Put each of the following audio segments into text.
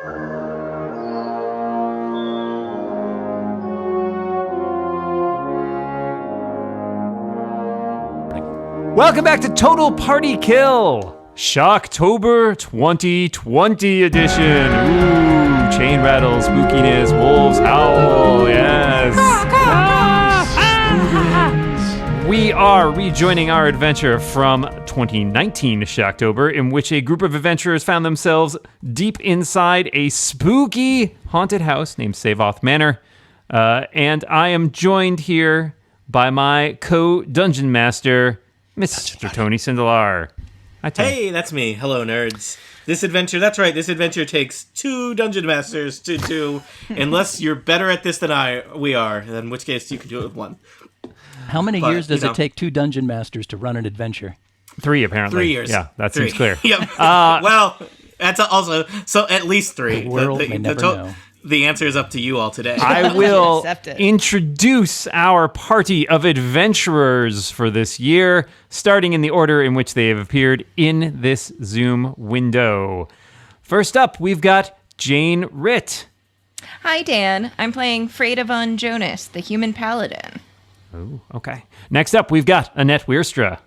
Welcome back to Total Party Kill, Shocktober 2020 edition. Ooh, chain rattle, spookiness, wolves howl, yes. We are rejoining our adventure from 2019 Shocktober, in which a group of adventurers found themselves deep inside a spooky haunted house named Seyvoth Manor. And I am joined here by my co-dungeon master, Mr. Tony Sindelar. Hi, Tony. Hey, that's me. Hello, nerds. This adventure takes 2 dungeon masters to do, unless you're better at this than we are, in which case you can do it with 1. How many years does it take 2 dungeon masters to run an adventure? 3, apparently. 3 years. Yeah, that seems clear. Yep. Well, that's also, so at least 3. The world may never know. The answer is up to you all today. I will introduce our party of adventurers for this year, starting in the order in which they have appeared in this Zoom window. First up, we've got Jane Ritt. Hi, Dan. I'm playing Freda von Jonas, the human paladin. Oh, okay. Next up, we've got Annette Weerstra.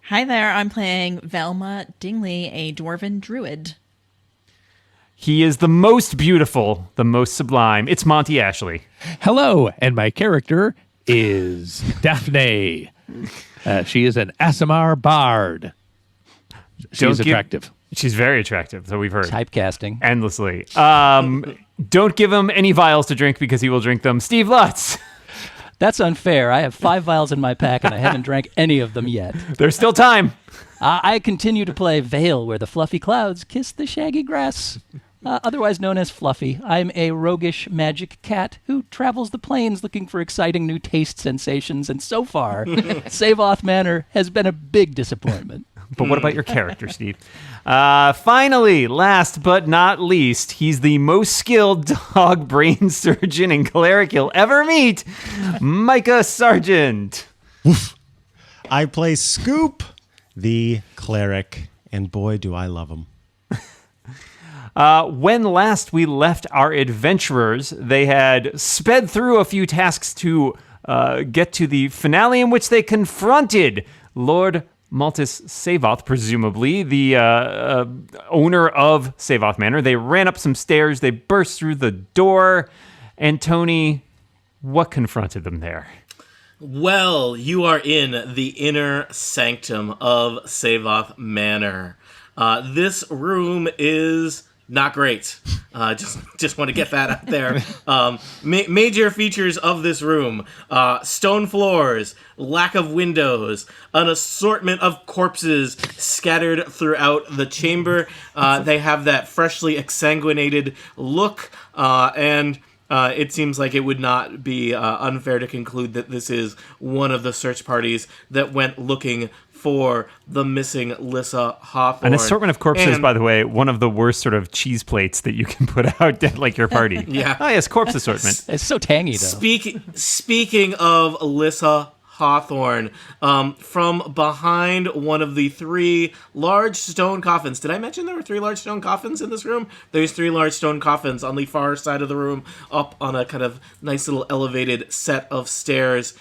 Hi there. I'm playing Velma Dingley, a dwarven druid. He is the most beautiful, the most sublime. It's Monty Ashley. Hello, and my character is Daphne. She is an Aasimar bard. She's attractive. She's very attractive, so we've heard. Typecasting. Endlessly. Don't give him any vials to drink because he will drink them. Steve Lutz. That's unfair. I have 5 vials in my pack, and I haven't drank any of them yet. There's still time. I continue to play Vale, where the fluffy clouds kiss the shaggy grass. Otherwise known as Fluffy, I'm a roguish magic cat who travels the plains looking for exciting new taste sensations, and so far, Seyvoth Manor has been a big disappointment. But what about your character, Steve? Finally, last but not least, he's the most skilled dog brain surgeon and cleric you'll ever meet, Micah Sargent. I play Scoop, the cleric, and boy, do I love him. When last we left our adventurers, they had sped through a few tasks to get to the finale in which they confronted Lord Mathus Seyvoth, presumably the owner of Seyvoth Manor. They ran up some stairs, they burst through the door, and Tony, what confronted them there? Well, you are in the inner sanctum of Seyvoth Manor. This room is not great. Just want to get that out there. Major features of this room: stone floors, lack of windows, an assortment of corpses scattered throughout the chamber. They have that freshly exsanguinated look, and it seems like it would not be unfair to conclude that this is one of the search parties that went looking for the missing Lissa Hawthorne. An assortment of corpses, by the way, one of the worst sort of cheese plates that you can put out at like your party. Yeah. Oh, yes, corpse assortment. It's so tangy, though. Speaking of Lissa Hawthorne, from behind one of the 3 large stone coffins. Did I mention there were 3 large stone coffins in this room? There's 3 large stone coffins on the far side of the room, up on a kind of nice little elevated set of stairs.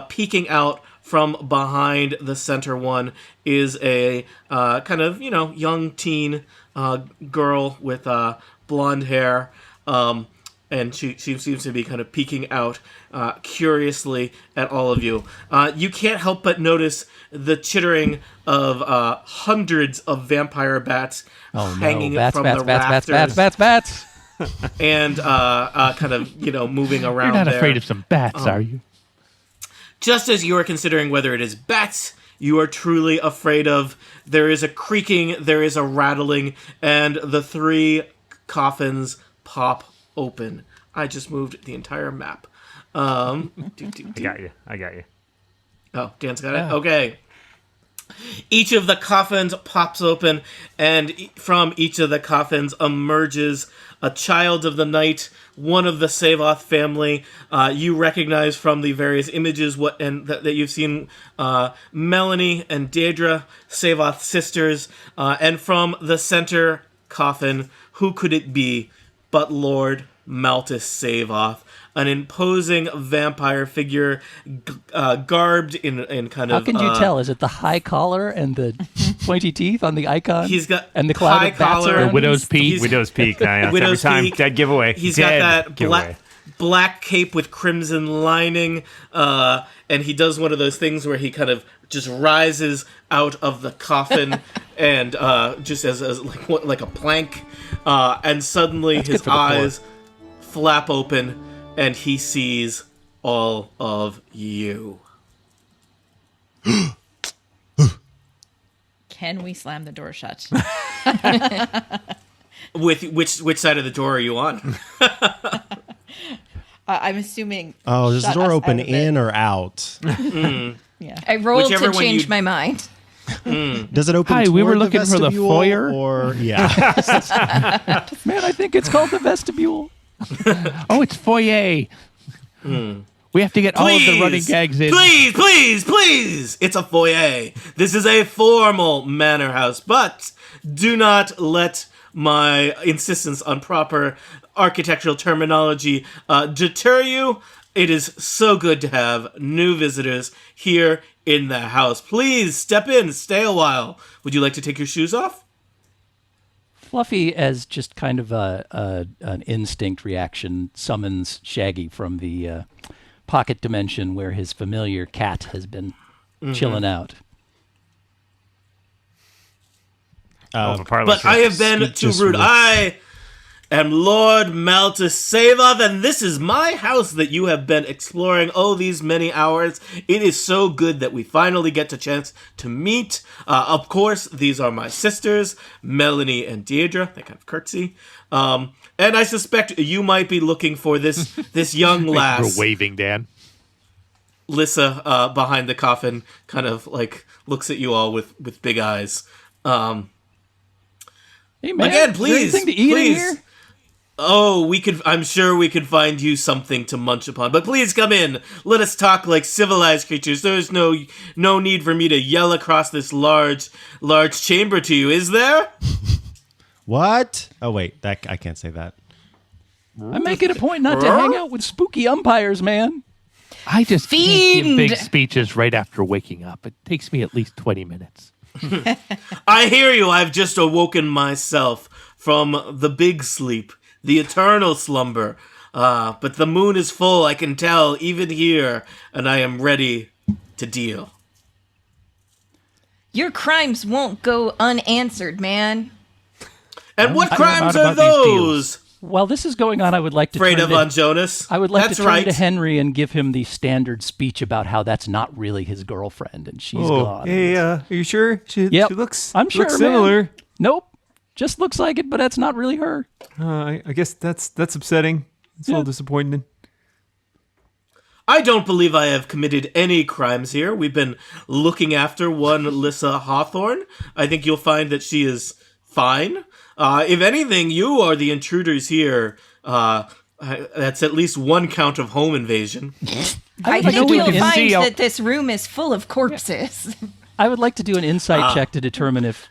Peeking out from behind the center one is a kind of, young teen girl with blonde hair. And she seems to be kind of peeking out curiously at all of you. You can't help but notice the chittering of hundreds of vampire bats hanging from the rafters. Bats. And kind of, moving around. You're not there. afraid of some bats, are you? Just as you are considering whether it is bats you are truly afraid of, there is a creaking, there is a rattling, and the 3 coffins pop open. I just moved the entire map. I got you. Oh, Dan's got it? Okay. Each of the coffins pops open, and from each of the coffins emerges a child of the night, one of the Seyvoth family. You recognize from the various images that you've seen Melanie and Deirdre, Seyvoth sisters, and from the center coffin. Who could it be but Lord Mathus Seyvoth, an imposing vampire figure, garbed in kind How of... can you tell? Is it the high collar and the pointy teeth on the icon? He's got and the cloud high of bats collar. around The Widow's him? Peak. Widow's Peak. Every Widow's time, Peak. dead giveaway. He's Dead got that giveaway. black cape with crimson lining, and he does one of those things where he kind of just rises out of the coffin and just as like a plank, and suddenly That's good his for the eyes flap open and he sees all of you. Can we slam the door shut? With which side of the door are you on? I'm assuming. Oh, does the shut door us open out of it. in or out? Yeah. I rolled Whichever to one change you- my mind. Does it open Hi, we were toward looking for the vestibule, foyer. Or yeah. Man, I think it's called the vestibule. Oh, it's foyer. We have to get all of the running gags in. Please! It's a foyer. This is a formal manor house, but do not let my insistence on proper architectural terminology deter you. It is so good to have new visitors here in the house. Please step in, stay a while. Would you like to take your shoes off? Fluffy, as just kind of an instinct reaction, summons Shaggy from the pocket dimension where his familiar cat has been chilling out. But I have been too just rude. rips. I am Lord Mathus Seyvoth, and this is my house that you have been exploring these many hours. It is so good that we finally get a chance to meet. Of course, these are my sisters, Melanie and Deirdre. They kind of curtsy. And I suspect you might be looking for this young lass. We're waving, Dan. Lissa, behind the coffin, kind of like looks at you all with big eyes. Hey, man, Again, is there please, anything to eat please. in here? Oh, I'm sure we could find you something to munch upon. But please come in. Let us talk like civilized creatures. There is no need for me to yell across this large chamber to you, is there? What? Oh wait, I can't say that. I make it a point not to hang out with spooky umpires, man. I just can't give big Fiend! speeches right after waking up. It takes me at least 20 minutes. I hear you. I've just awoken myself from the big sleep, the eternal slumber. But the moon is full, I can tell, even here, and I am ready to deal. Your crimes won't go unanswered, man. And what I crimes know are about these those? While this is going on, I would like to Afraid turn of to, on Jonas? I would like That's to turn right. to Henry and give him the standard speech about how that's not really his girlfriend and she's gone. Hey, are you sure? She Yep. looks. I'm sure, looks man. similar. Nope. Just looks like it, but that's not really her. I guess that's upsetting. It's a little disappointing. I don't believe I have committed any crimes here. We've been looking after one Lissa Hawthorne. I think you'll find that she is fine. If anything, you are the intruders here. That's at least one count of home invasion. I like think to do you'll an find insight- that this room is full of corpses. I would like to do an insight check to determine if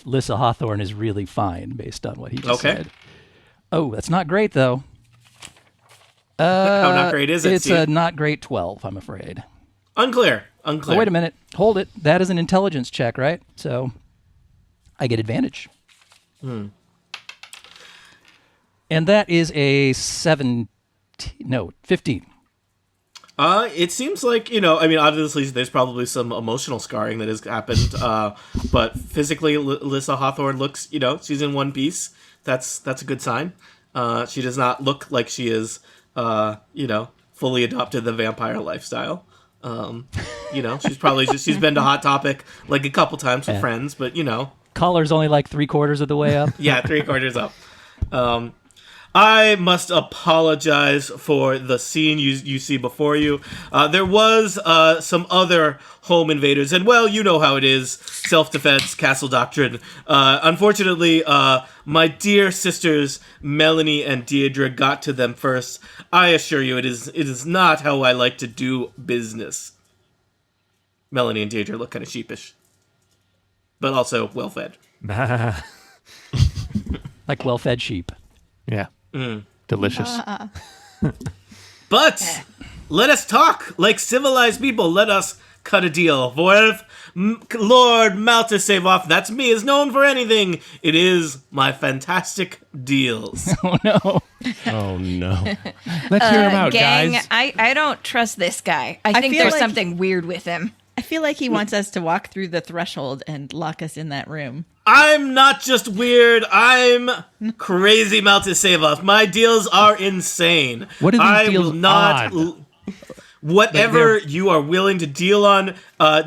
Lissa Hawthorne is really fine based on what he just Okay. said. Oh, that's not great, though. How not great is it, It's Steve? a not great 12, I'm afraid. Unclear. Oh, wait a minute. Hold it. That is an intelligence check, right? So I get advantage. And that is a 15. It seems like, obviously there's probably some emotional scarring that has happened, but physically Lissa Hawthorne looks, she's in one piece. That's a good sign. She does not look like she is, fully adopted the vampire lifestyle. She's been to Hot Topic like a couple times with friends, but Collar's only like 3/4 of the way up. yeah, 3/4 up. I must apologize for the scene you see before you. There was some other home invaders, and well, you know how it is, self-defense, castle doctrine. Unfortunately, my dear sisters Melanie and Deirdre got to them first. I assure you, it is not how I like to do business. Melanie and Deirdre look kind of sheepish, but also well-fed. like well-fed sheep. Yeah. Delicious. But let us talk like civilized people. Let us cut a deal. For if Lord Mathus Seyvoth, that's me, is known for anything, it is my fantastic deals. Oh no! Oh no. Let's hear him out, Gang, guys. I don't trust this guy. I think feel there's like- something weird with him. I feel like he wants us to walk through the threshold and lock us in that room. I'm not just weird, I'm crazy Mathus Seyvoth. My deals are insane. What are these I deals will not on? Whatever you are willing to deal on,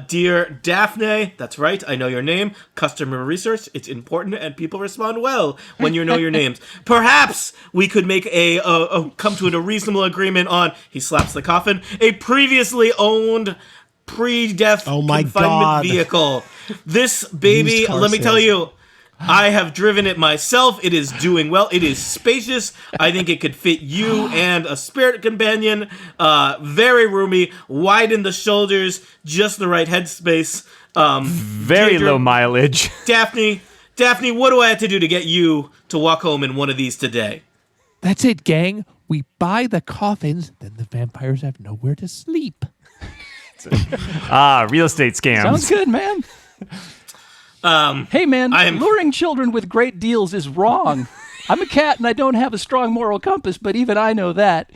dear Daphne, that's right, I know your name. Customer research, it's important, and people respond well when you know your names. Perhaps we could make come to a reasonable agreement on, he slaps the coffin, a previously owned pre-death Oh my confinement God. vehicle. This baby, Used car let me tell salesman. you, I have driven it myself. It is doing well. It is spacious. I think it could fit you and a spirit companion. Very roomy, wide in the shoulders, just the right headspace. Very Ginger, low mileage. Daphne, what do I have to do to get you to walk home in one of these today? That's it, gang. We buy the coffins, then the vampires have nowhere to sleep. Real estate scams. Sounds good, man. Hey, man, luring children with great deals is wrong. I'm a cat and I don't have a strong moral compass, but even I know that.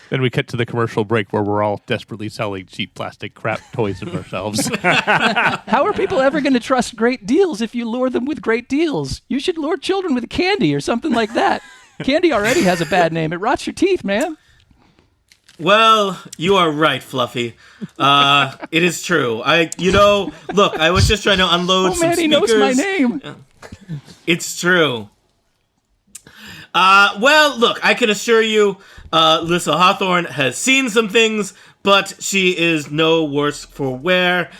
Then we cut to the commercial break where we're all desperately selling cheap plastic crap toys of ourselves. How are people ever going to trust great deals if you lure them with great deals? You should lure children with candy or something like that. Candy already has a bad name. It rots your teeth, man. Well, you are right, Fluffy. It is true. Look, I was just trying to unload Oh, some man, he speakers. knows my name. It's true. Well, look, I can assure you, Lissa Hawthorne has seen some things, but she is no worse for wear.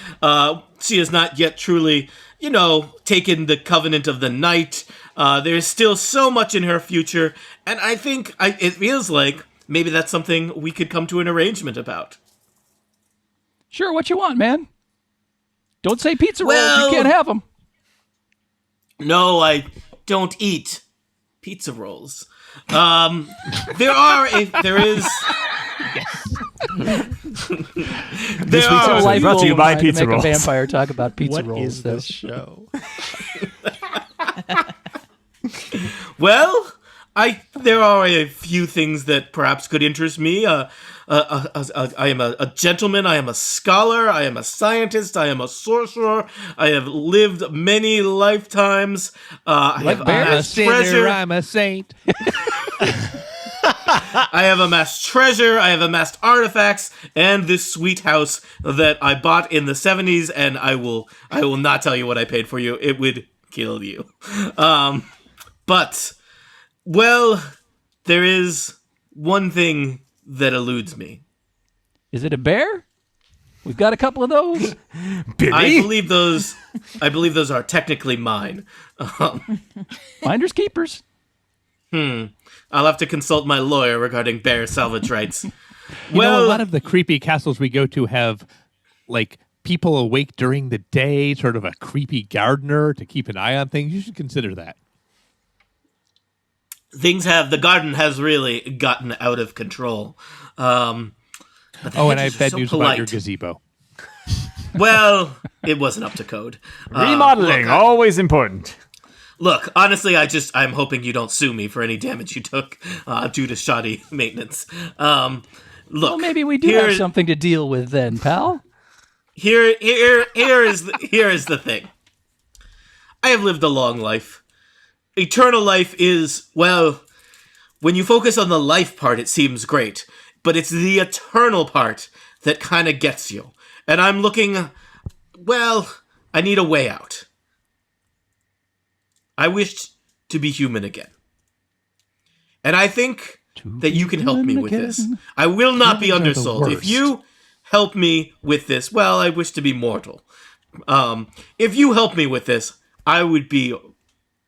She has not yet truly, taken the covenant of the night. There's still so much in her future, and I think it feels like maybe that's something we could come to an arrangement about. Sure, what you want, man? Don't say pizza rolls. Well- You can't have them. No, I don't eat pizza rolls. There is. This week's are- episode brought to you by pizza make rolls. a vampire talk about pizza What rolls. is though. this show? Well, there are a few things that perhaps could interest me. I am a gentleman. I am a scholar. I am a scientist. I am a sorcerer. I have lived many lifetimes. I have amassed treasure. I'm a saint. I have amassed treasure. I have amassed artifacts, and this sweet house that I bought in the 70s. And I will not tell you what I paid for you. It would kill you. But. Well, there is one thing that eludes me. Is it a bear? We've got a couple of those. Billy? I believe those are technically mine. Finders keepers. I'll have to consult my lawyer regarding bear salvage rights. A lot of the creepy castles we go to have, like, people awake during the day, sort of a creepy gardener to keep an eye on things. You should consider that. the garden has really gotten out of control. But the Oh, and I hedges have are bad so news polite. about your gazebo. Well, it wasn't up to code. Remodeling, always important. Look, honestly, I'm hoping you don't sue me for any damage you took due to shoddy maintenance. Look, Well, maybe we do have something to deal with then, pal. Here is the thing. I have lived a long life. Eternal life is, well, when you focus on the life part, it seems great, but it's the eternal part that kind of gets you. And I'm looking, well, I need a way out. I wish to be human again. And I think that you can help me with this. I will not be Humans are the undersold. If worst. you help me with this, well, I wish to be mortal. If you help me with this, I would be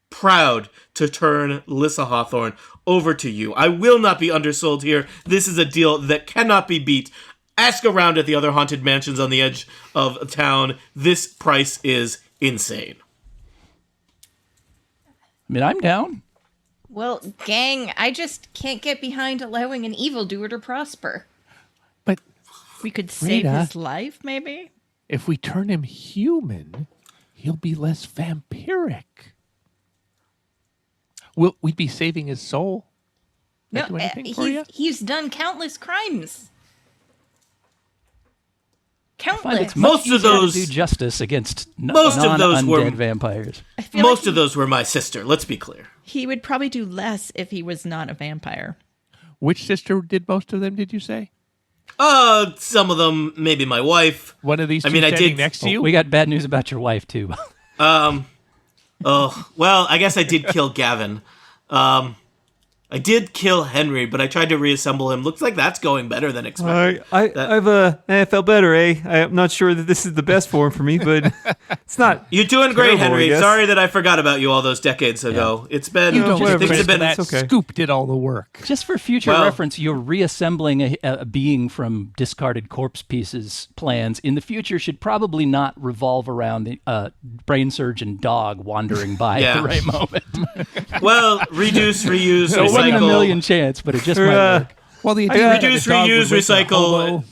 proud to turn Lissa Hawthorne over to you. I will not be undersold here. This is a deal that cannot be beat. Ask around at the other haunted mansions on the edge of town. This price is insane. I mean, I'm down. Well, gang, I just can't get behind allowing an evildoer to prosper. But We could save Rita. his life, maybe? if we turn him human, he'll be less vampiric. We'd be saving his soul. That do anything for you? He's done countless crimes. I find Countless. it's much Most of easier those- to do justice against most of those were- non-undead vampires. I feel Most like of those were my sister. Let's be clear. he would probably do less if he was not a vampire. Which sister did most of them, did you say? Some of them, maybe my wife. One of these two I mean, I standing did- next to you? We got bad news about your wife, too. Oh, well, I guess I did kill Gavin. I did kill Henry, but I tried to reassemble him. Looks like that's going better than expected. I felt better, I'm not sure that this is the best form for me, but it's not. You're doing great, Terrible, I Henry. guess. Sorry that I forgot about you all those decades ago. It's been You don't whatever, give things have credit been to that. okay. Scoop did all the work. Just for future Well- reference, you're reassembling a being from discarded corpse pieces plans in the future should probably not revolve around the brain surgeon dog wandering by Yeah. at the right moment. well, reduce, reuse, It wasn't a recycle. million chance, but it just might work. Well, the Reduce, reuse, recycle.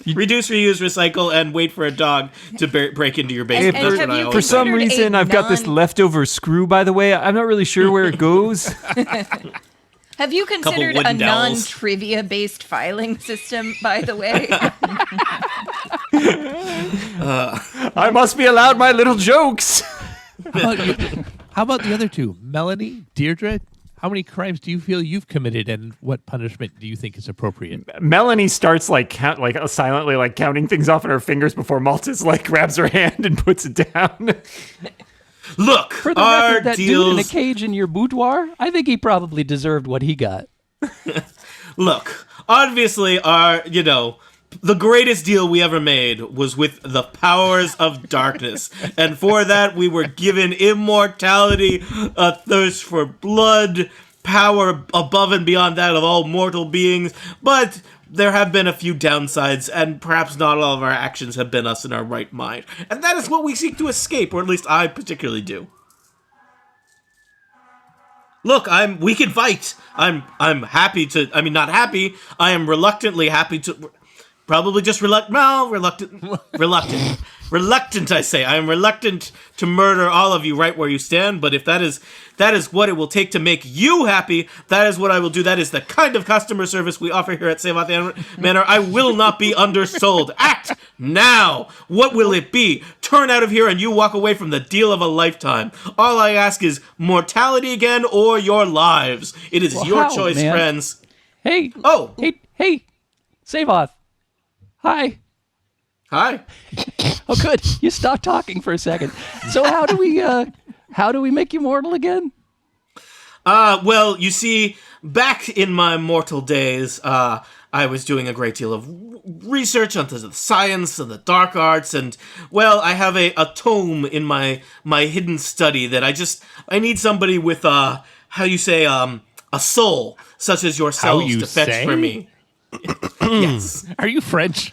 Reduce, reuse, recycle, and wait for a dog to break into your basement. And That's have what I you always For some say. considered reason, a I've got this non- leftover screw, by the way. I'm not really sure where it goes. Have you considered a wooden dowels. non-trivia based filing system, by the way? I must be allowed my little jokes. How about the other two? Melanie, Deirdre, how many crimes do you feel you've committed, and what punishment do you think is appropriate? Melanie starts silently counting things off in her fingers before Maltus grabs her hand and puts it down. Look, For the our record, that dude in a deals. cage in your boudoir, I think he probably deserved what he got. Look, obviously, the greatest deal we ever made was with the powers of darkness. And for that, we were given immortality, a thirst for blood, power above and beyond that of all mortal beings. But there have been a few downsides, and perhaps not all of our actions have been us in our right mind. And that is what we seek to escape, or at least I particularly do. Look, we can fight. I'm happy to. I mean, not happy. I am reluctantly happy to. Probably just reluctant. I say. I am reluctant to murder all of you right where you stand. But if that is what it will take to make you happy, that is what I will do. That is the kind of customer service we offer here at Seyvoth Manor. I will not be undersold. Act now. What will it be? Turn out of here and you walk away from the deal of a lifetime. All I ask is mortality again or your lives. It is Well, your how, choice, man? friends. Hey, Oh, hey, Seyvoth. Hi. hi. Oh, good. You stopped talking for a second. So how do we make you mortal again? Well, you see, back in my mortal days, I was doing a great deal of research onto the science and the dark arts, and, well, I have a tome in my hidden study that I need somebody with, a soul, such as yourselves, you to fetch say? for me. Yes. Are you French?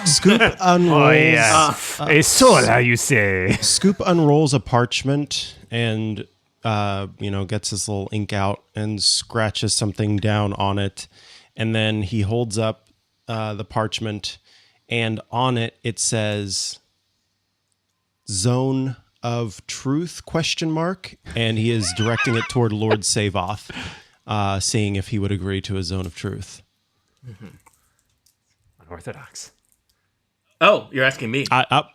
Scoop unrolls. A soul, how you say. Scoop unrolls a parchment and gets his little ink out and scratches something down on it, and then he holds up the parchment, and on it says "Zone of Truth?" ? And he is directing it toward Lord Seyvoth, seeing if he would agree to a zone of truth. Unorthodox. Oh, you're asking me.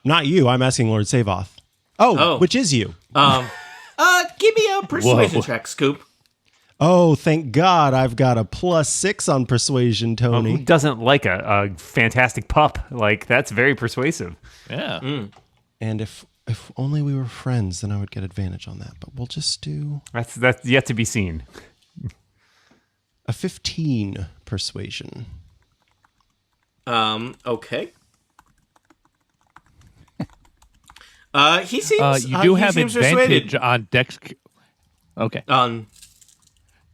Not you. I'm asking Lord Seyvoth. Oh, which is you? Give me a persuasion Whoa. check, Scoop. Oh, thank God I've got a +6 on persuasion, Tony. Who doesn't like a fantastic pup? That's very persuasive. Yeah. And if only we were friends, then I would get advantage on that. But we'll just do That's yet to be seen. a 15 persuasion. Okay. He seems. You do he have seems advantage persuaded. on Dex. Okay.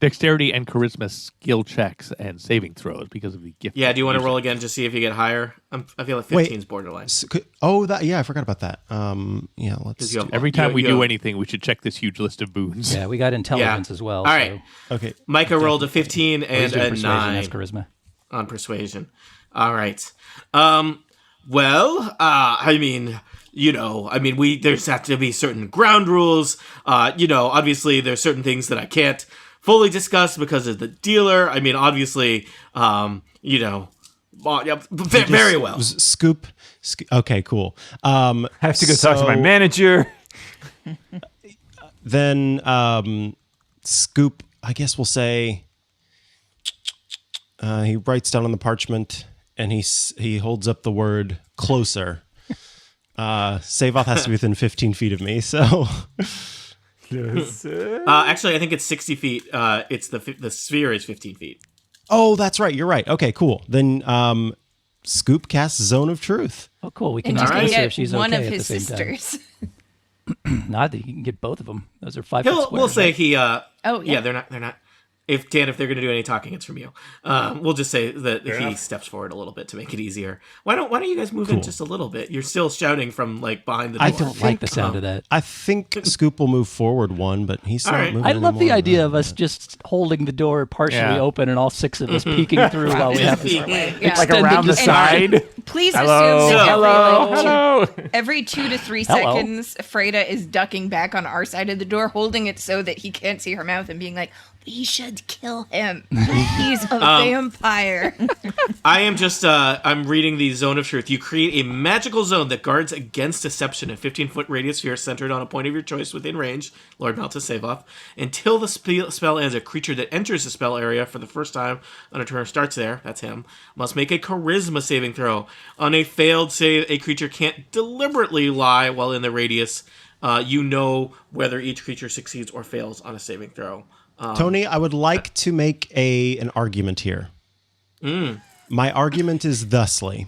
Dexterity and charisma skill checks and saving throws because of the gift. Yeah, do you want to roll again to see if you get higher? I feel like 15 is borderline. I forgot about that. Yeah, let's. Every time we do anything, we should check this huge list of boons. Yeah, we got intelligence as well. All right. So. Okay. Micah rolled a 15 and a 9 That's charisma. on persuasion. All right. There's have to be certain ground rules. Obviously there's certain things that I can't fully discuss because of the dealer. I mean, obviously, very well. Scoop. Okay, cool. I have to go talk to my manager. Then Scoop, I guess we'll say, he writes down on the parchment and he holds up the word closer. Seyvoth has to be within 15 feet of me, so. Actually, I think it's 60 feet. It's the sphere is 15 feet. Oh, that's right. You're right. Okay, cool. Then Scoop casts Zone of Truth. Oh, cool. We can And just you can ask her get if she's one okay of at his the same time. sisters. Not that you can get both of them. Those are 5 foot squares. We'll say he. yeah. They're not. If they're going to do any talking, it's from you. We'll just say that he steps forward a little bit to make it easier. Why don't you guys move in just a little bit? You're still shouting from behind the door. I don't like the sound of that. I think Scoop will move forward one, but he's not moving I love the anymore. idea of us just holding the door partially open and all 6 of us peeking through while we have this. Yeah. Like Extended around the discussion. side. Please Hello. assume that Hello. every 2 to 3 Hello. seconds, Freda is ducking back on our side of the door, holding it so that he can't see her mouth and being like, we should kill him. He's a vampire. I am just, I'm reading the Zone of Truth. You create a magical zone that guards against deception. A 15-foot radius sphere centered on a point of your choice within range, Lord Mathus Seyvoth. Until the spell ends, a creature that enters the spell area for the first time on a turn starts there, that's him, must make a charisma saving throw. On a failed save, a creature can't deliberately lie while in the radius. You know whether each creature succeeds or fails on a saving throw. Tony, I would like to make an argument here. My argument is thusly.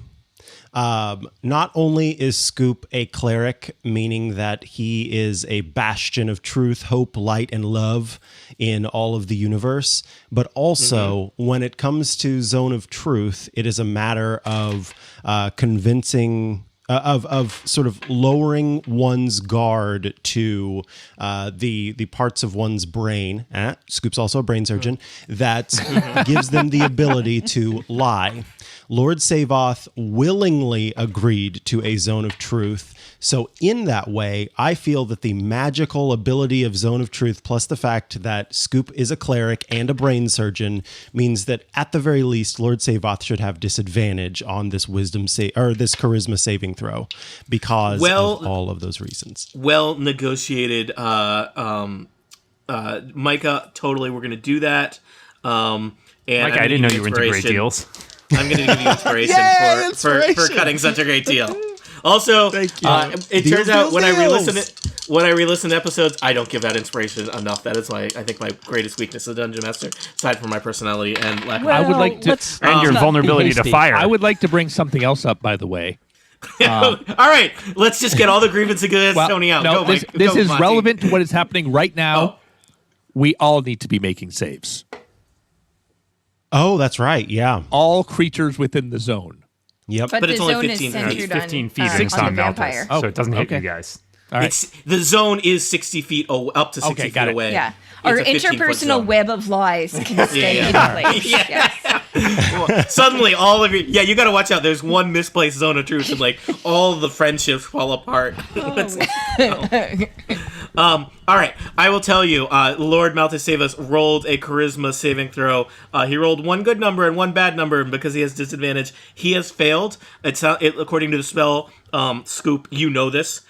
Not only is Scoop a cleric, meaning that he is a bastion of truth, hope, light, and love in all of the universe, but also when it comes to Zone of Truth, it is a matter of convincing... Of sort of lowering one's guard to the parts of one's brain. Scoop's also a brain surgeon that gives them the ability to lie. Lord Seyvoth willingly agreed to a Zone of Truth. So in that way, I feel that the magical ability of Zone of Truth plus the fact that Scoop is a cleric and a brain surgeon means that at the very least, Lord Seyvoth should have disadvantage on this this charisma saving throw because of all of those reasons. Well negotiated, Micah. Totally, we're going to do that. And Micah, I didn't know you were into great deals. I'm going to give you inspiration, for cutting such a great deal. Also, Thank you. It turns out when I re-listen to episodes, I don't give that inspiration enough. That is I think my greatest weakness as a dungeon master, aside from my personality and lack of... I would like to, And your vulnerability to fire. I would like to bring something else up, by the way. All right, let's just get all the grievances against Tony out. No, Go, this is Monty. relevant to what is happening right now. We all need to be making saves. Oh, that's right. Yeah. All creatures within the zone. Yep. But the it's only zone 15 is feet. centered It's 15 feet on, and it's on on the Malthus, vampire. so it doesn't hit okay. you guys. All right. The zone is 60 feet, up to 60 Okay, feet got it. away. Yeah. It's Our a 15-foot interpersonal zone. web of lies can stay in place. Yes. Suddenly, all of your... Yeah, you got to watch out. There's one misplaced Zone of Truth, and all the friendships fall apart. All right, I will tell you. Lord Mathus Seyvoth rolled a charisma saving throw. He rolled one good number and one bad number, and because he has disadvantage, he has failed. According to the spell, Scoop, you know this.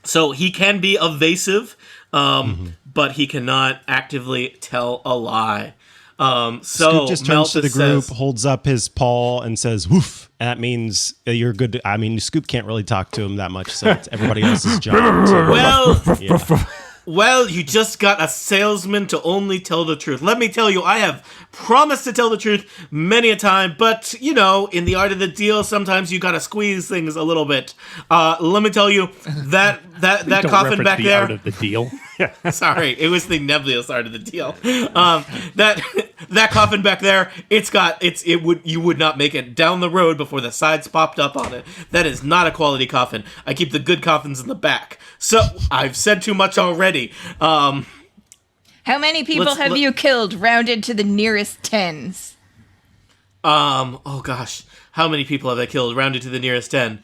So he can be evasive, but he cannot actively tell a lie. So Scoop just turns to the Malthus group, says, holds up his paw, and says, "Woof." And that means you're good. I mean, Scoop can't really talk to him that much, so it's everybody else's job. well, Well, you just got a salesman to only tell the truth. Let me tell you, I have promised to tell the truth many a time, but, you know, in the art of the deal, sometimes you gotta squeeze things a little bit. Let me tell you, that Don't coffin reference back the there... art of the deal. Sorry, it was the nebulous art of the deal. That coffin back there, you would not make it down the road before the sides popped up on it. That is not a quality coffin. I keep the good coffins in the back. So I've said too much already. How many people have you killed, rounded to the nearest tens? Oh gosh, how many people have I killed, rounded to the nearest 10?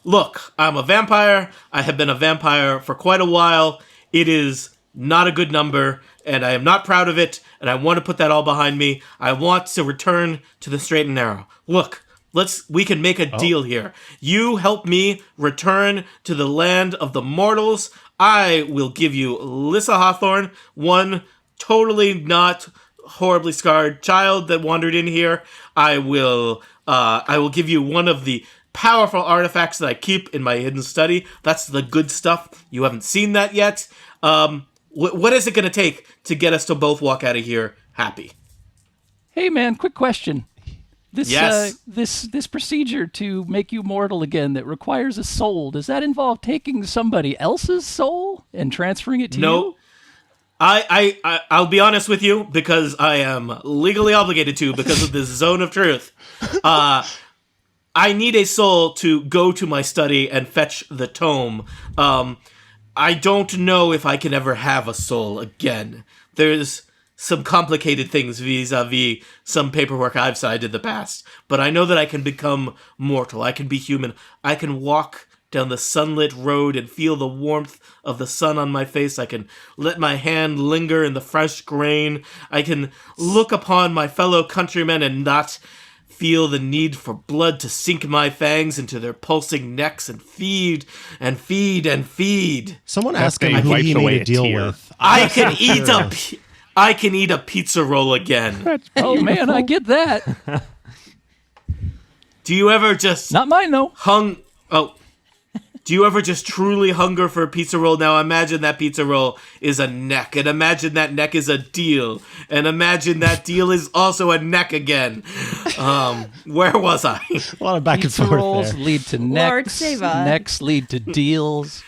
Look, I'm a vampire. I have been a vampire for quite a while. It is not a good number, and I am not proud of it, and I want to put that all behind me. I want to return to the straight and narrow. Look, we can make a deal here. You help me return to the land of the mortals. I will give you Lyssa Hawthorne, one totally not horribly scarred child that wandered in here. I will give you one of the powerful artifacts that I keep in my hidden study. That's the good stuff. You haven't seen that yet. What is it going to take to get us to both walk out of here happy? Hey, man, quick question. Yes. This procedure to make you mortal again that requires a soul, does that involve taking somebody else's soul and transferring it to you? No. I'll be honest with you, because I am legally obligated to, because of this zone of truth. I need a soul to go to my study and fetch the tome. I don't know if I can ever have a soul again. There's some complicated things vis-a-vis some paperwork I've signed in the past. But I know that I can become mortal. I can be human. I can walk down the sunlit road and feel the warmth of the sun on my face. I can let my hand linger in the fresh grain. I can look upon my fellow countrymen and not feel the need for blood to sink my fangs into their pulsing necks and feed and feed and feed. Someone asked him He who wipes he away made a a deal tear. with. I can eat a pizza roll again. Oh, man, I get that. Do you ever just Not mine, though. do you ever just truly hunger for a pizza roll? Now imagine that pizza roll is a neck, and imagine that neck is a deal, and imagine that deal is also a neck again. Where was I? A lot of back and Pizza forth rolls there. lead to Lord necks. Seyvoth. Necks lead to deals.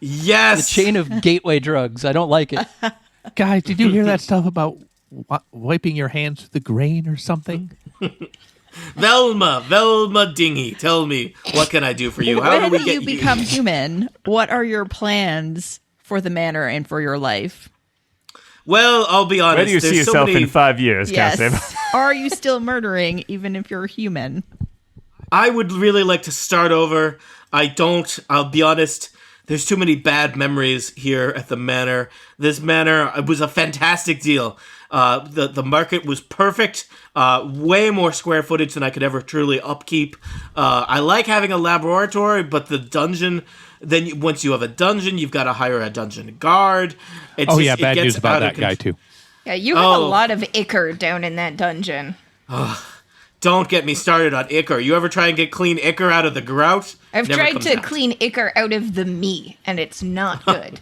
The Yes. chain of gateway drugs. I don't like it. Guys, did you hear that stuff about wiping your hands with the grain or something? Velma Dingy, tell me, what can I do for you? How do When we you get become human, what are your plans for the manor and for your life? Well, I'll be honest. Where do you see there's so yourself many- in 5 years, Count Seyvoth? Yes. Are you still murdering even if you're human? I would really like to start over. I'll be honest. There's too many bad memories here at the manor. This manor was a fantastic deal. The market was perfect. Way more square footage than I could ever truly upkeep. I like having a laboratory, but the dungeon. Then once you have a dungeon, you've got to hire a dungeon guard. Bad news about that guy too. Yeah, you have a lot of ichor down in that dungeon. Don't get me started on ichor. You ever try and get clean ichor out of the grout? I've Never tried comes to out. clean ichor out of the me, and it's not good.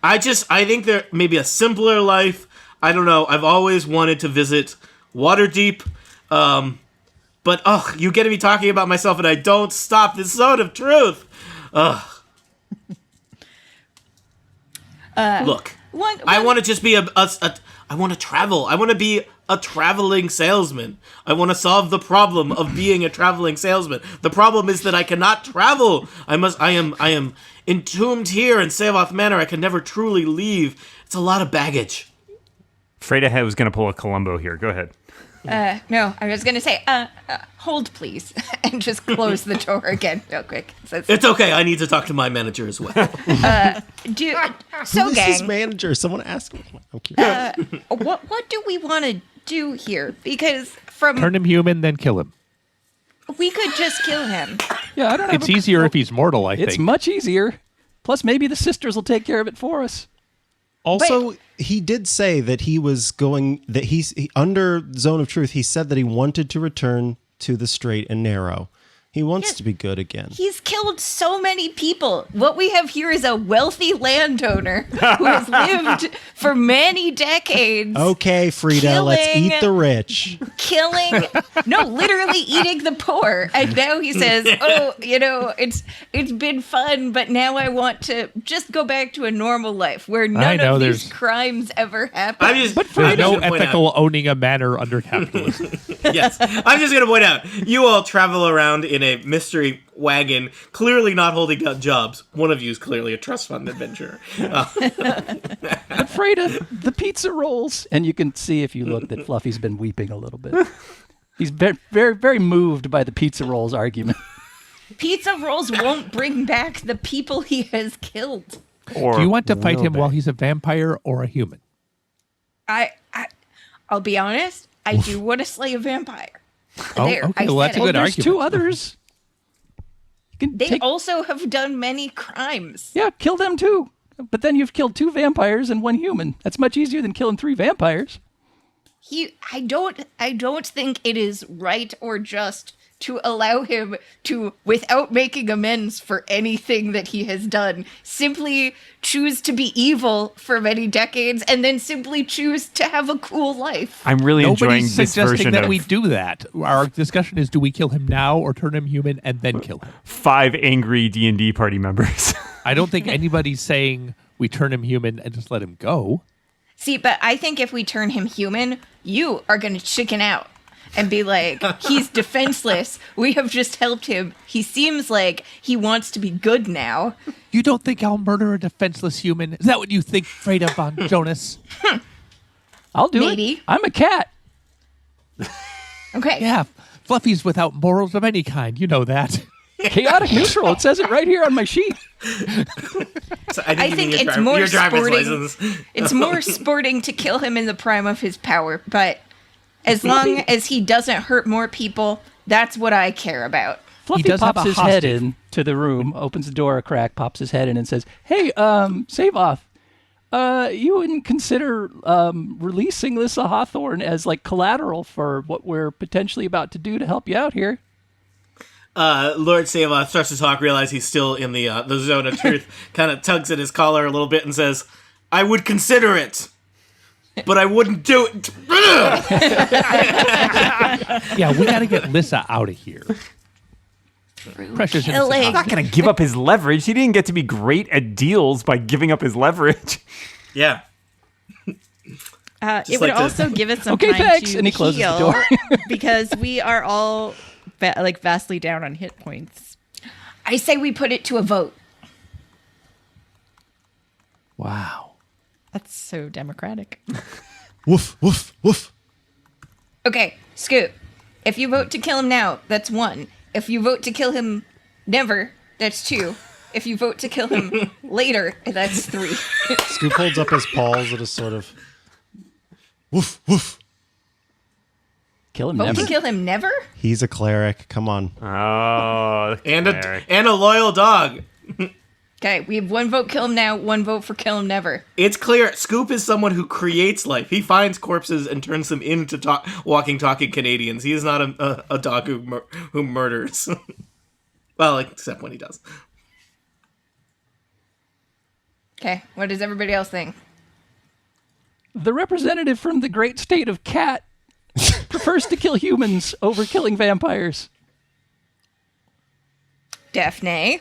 I think there may be a simpler life. I don't know. I've always wanted to visit Waterdeep. But, you getting me talking about myself and I don't stop. This zone of truth. Look, I want to just be I want to travel. I want to be a traveling salesman. I want to solve the problem of being a traveling salesman. The problem is that I cannot travel. I am entombed here in Seyvoth Manor. I can never truly leave. It's a lot of baggage. Afraid I was going to pull a Columbo here. Go ahead. No, I was going to say, hold please, and just close the door again real quick. It's okay. I need to talk to my manager as well. So, Who's his gang, manager? Someone asked him. I'm curious. what do we want to do here? Because from Turn him human, then kill him. we could just kill him. Yeah, I don't have It's easier if he's mortal, I It's think. much easier. Plus, maybe the sisters will take care of it for us. Also, he did say that he was going, that under Zone of Truth, he said that he wanted to return to the straight and narrow. He wants to be good again. He's killed so many people. What we have here is a wealthy landowner who has lived for many decades. Okay, Frida, let's killing- eat the rich. Literally eating the poor. And now he says, "Oh, it's been fun, but now I want to just go back to a normal life where none of these crimes ever happen." There's no ethical owning a manor under capitalism. Yes. I'm just going to point out, you all travel around in a mystery wagon, clearly not holding down jobs. One of you is clearly a trust fund adventurer. But Freda, the pizza rolls, and you can see if you look that Fluffy's been weeping a little bit. He's very, very, very moved by the pizza rolls argument. Pizza rolls won't bring back the people he has killed. Or Do you want to fight him while he's a vampire or a human? I'll be honest, I do want to slay a vampire. Okay, well, that's a good There's argument. two others. You can They also have done many crimes. Yeah, kill them too. But then you've killed 2 vampires and 1 human. That's much easier than killing 3 vampires. I don't think it is right or just to allow him to, without making amends for anything that he has done, simply choose to be evil for many decades and then simply choose to have a cool life. I'm really enjoying Nobody's this suggesting version that of we do that. Our discussion is, do we kill him now or turn him human and then kill him? 5 angry D&D party members. I don't think anybody's saying we turn him human and just let him go. See, but I think if we turn him human, you are going to chicken out and be like, he's defenseless. We have just helped him. He seems like he wants to be good now. You don't think I'll murder a defenseless human? Is that what you think, Freda von Jonas? I'll do Maybe. it. I'm a cat. Okay. Yeah, Fluffy's without morals of any kind. You know that. Chaotic neutral. It says it right here on my sheet. So I think it's more sporting. It's more sporting to kill him in the prime of his power, but as long as he doesn't hurt more people, that's what I care about. Fluffy does have pops a his head hostage. into the room, opens the door a crack, pops his head in, and says, "Hey, Seyvoth, you wouldn't consider releasing Lissa Hawthorne as like collateral for what we're potentially about to do to help you out here?" Lord Seyvoth starts to talk, realize he's still in the zone of truth, kind of tugs at his collar a little bit and says, "I would consider it, but I wouldn't do it." Yeah, we got to get Lissa out of here. Precious innocent Killing. He's not going to give up his leverage. He didn't get to be great at deals by giving up his leverage. Yeah. It would like to- also give us some Okay, time thanks. to And he closes the heal door. because we are all vastly down on hit points. I say we put it to a vote. Wow. That's so democratic. Woof, woof, woof. Okay, Scoop. If you vote to kill him now, that's 1. If you vote to kill him never, that's 2. If you vote to kill him later, that's 3. Scoop holds up his paws at a sort of woof, woof. Kill him Vote never. to kill him never? He's a cleric. Come on. Oh, And a loyal dog. Okay, we have 1 vote kill him now, 1 vote for kill him never. It's clear Scoop is someone who creates life. He finds corpses and turns them into walking, talking Canadians. He is not a dog who murders. Well, except when he does. Okay, what does everybody else think? The representative from the great state of Cat prefers to kill humans over killing vampires. Daphne?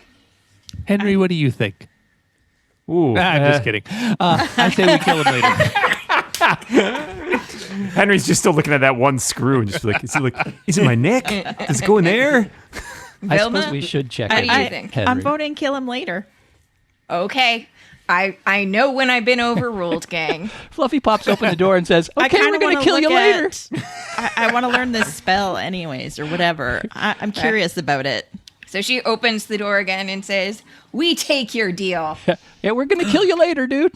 Henry, what do you think? Ooh, I'm just kidding. I say we kill him later. Henry's just still looking at that one screw and just like, is it my neck? Does it go in there? I Velma? suppose we should check What it. do you think? Henry. I'm voting kill him later. Okay. I know when I've been overruled, gang. Fluffy pops open the door and says, I "Okay, kinda we're going to wanna kill you look later." I want to learn this spell anyways, or whatever. I'm curious about it. So she opens the door again and says, "We take your deal." Yeah, we're going to kill you later, dude.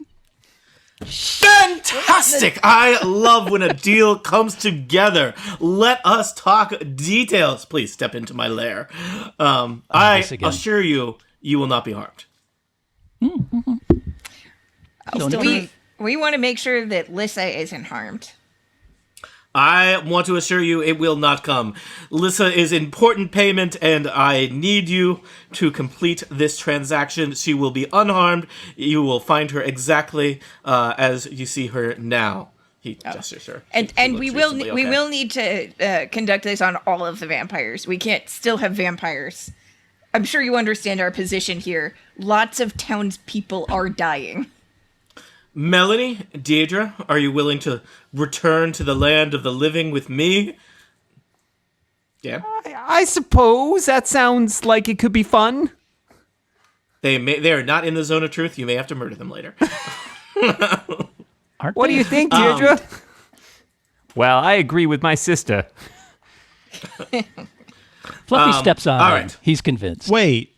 Fantastic! I love when a deal comes together. Let us talk details. Please step into my lair. I this again. assure you, you will not be harmed. Don't Still do- We want to make sure that Lissa isn't harmed. I want to assure you it will not come. Lissa is important payment, and I need you to complete this transaction. She will be unharmed. You will find her exactly as you see her now. He gestures her. And we will need to conduct this on all of the vampires. We can't still have vampires. I'm sure you understand our position here. Lots of townspeople are dying. Melanie, Deirdre, are you willing to return to the land of the living with me? Yeah. I suppose that sounds like it could be fun. They are not in the zone of truth. You may have to murder them later. What do you think, Deirdre? Well, I agree with my sister. Fluffy steps on. all right. He's convinced. Wait.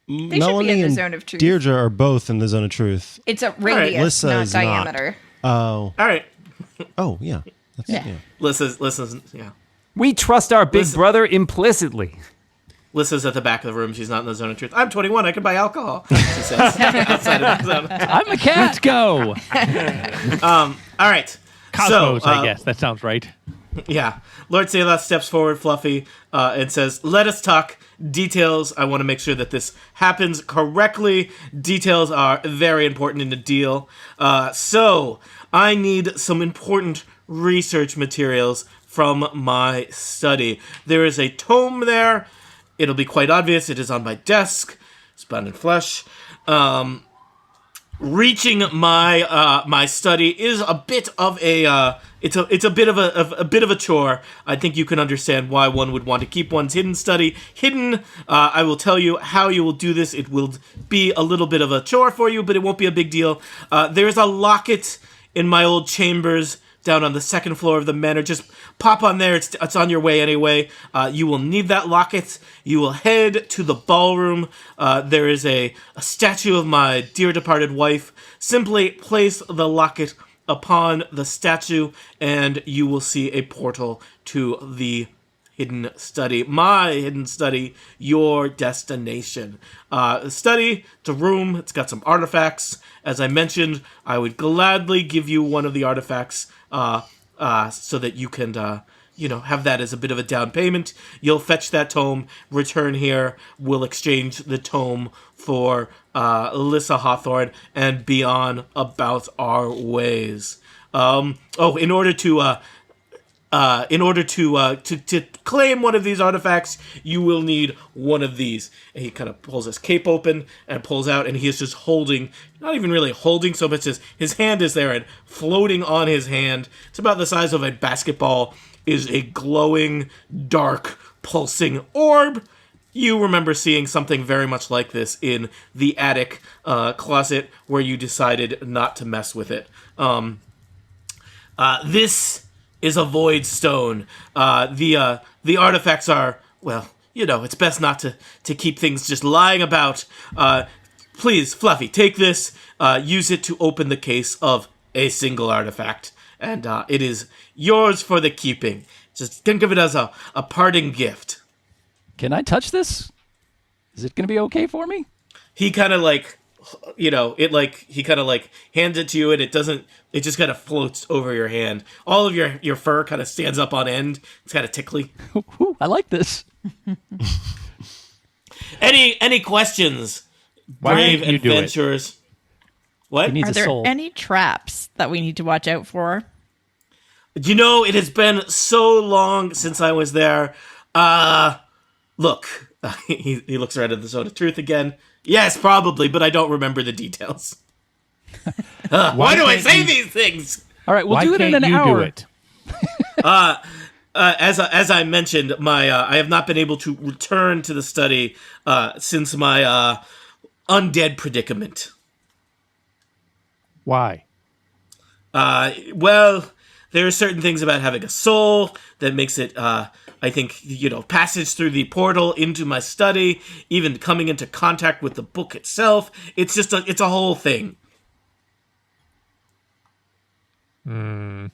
They Melanie should be in the and zone of truth. Deirdre are both in the zone of truth. It's a radius, Lissa not is not. diameter. Oh. All right. Oh, yeah. That's, yeah. Lissa's, yeah. We trust our big brother implicitly. Lissa's at the back of the room. She's not in the zone of truth. I'm 21. I can buy alcohol. She says outside of the zone. I'm a cat. Let's go. All right. Cosmos, I guess. That sounds right. Yeah. Lord Seyvoth steps forward, Fluffy, and says, let us talk details. I want to make sure that this happens correctly. Details are very important in the deal. So I need some important research materials from my study. There is a tome there. It'll be quite obvious. It is on my desk. It's bound in flesh. Reaching my study is a bit of a it's a bit of a chore. I think you can understand why one would want to keep one's hidden study hidden. I will tell you how you will do this. It will be a little bit of a chore for you, but it won't be a big deal. There's a locket in my old chambers down on the second floor of the manor. Just pop on there. It's on your way anyway. You will need that locket. You will head to the ballroom. There is a statue of my dear departed wife. Simply place the locket upon the statue, and you will see a portal to the hidden study. My hidden study, your destination. Study, it's a room. It's got some artifacts. As I mentioned, I would gladly give you one of the artifacts so that you can, have that as a bit of a down payment. You'll fetch that tome, return here. We'll exchange the tome for Lissa Hawthorne and be on about our ways. In order to claim one of these artifacts, you will need one of these. And he kind of pulls his cape open and pulls out, and he is just holding, not even really holding so much as his hand is there, and floating on his hand, it's about the size of a basketball, is a glowing, dark, pulsing orb. You remember seeing something very much like this in the attic closet where you decided not to mess with it. This is a void stone. The artifacts are, well, it's best not to keep things just lying about. Please, Fluffy, take this. Use it to open the case of a single artifact. And it is yours for the keeping. Just think of it as a parting gift. Can I touch this? Is it going to be okay for me? He kind of he kind of hands it to you, and it just kind of floats over your hand. All of your fur kind of stands up on end. It's kind of tickly. Ooh, I like this. Any questions? Brave can't you do it? adventurers. What? He needs Are a there soul. any traps that we need to watch out for? It has been so long since I was there. Look, he looks right at the Zone of Truth again. Yes, probably, but I don't remember the details. Why do I say these things? All right, we'll Why do it in can't an you hour. do it? As I mentioned, I have not been able to return to the study since my undead predicament. Why? Well, there are certain things about having a soul that makes it, I think, passage through the portal into my study, even coming into contact with the book itself. It's just it's a whole thing. Are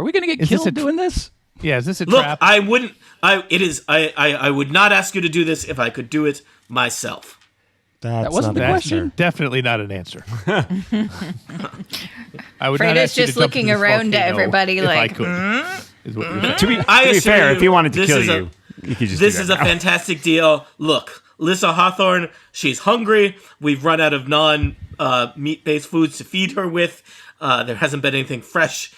we going to get Is this killed doing this? Yeah, is this a Look, trap? I would not ask you to do this if I could do it myself. That's wasn't not the an question. answer. Definitely not an answer. I would not Freda's ask you to just jump looking into this around to volcano everybody if like, I could, is what you're saying. To be assure fair, you, if he wanted to this kill is you, you could just This do is that a now. fantastic deal. Look, Lissa Hawthorne, she's hungry. We've run out of non-meat-based foods to feed her with. There hasn't been anything fresh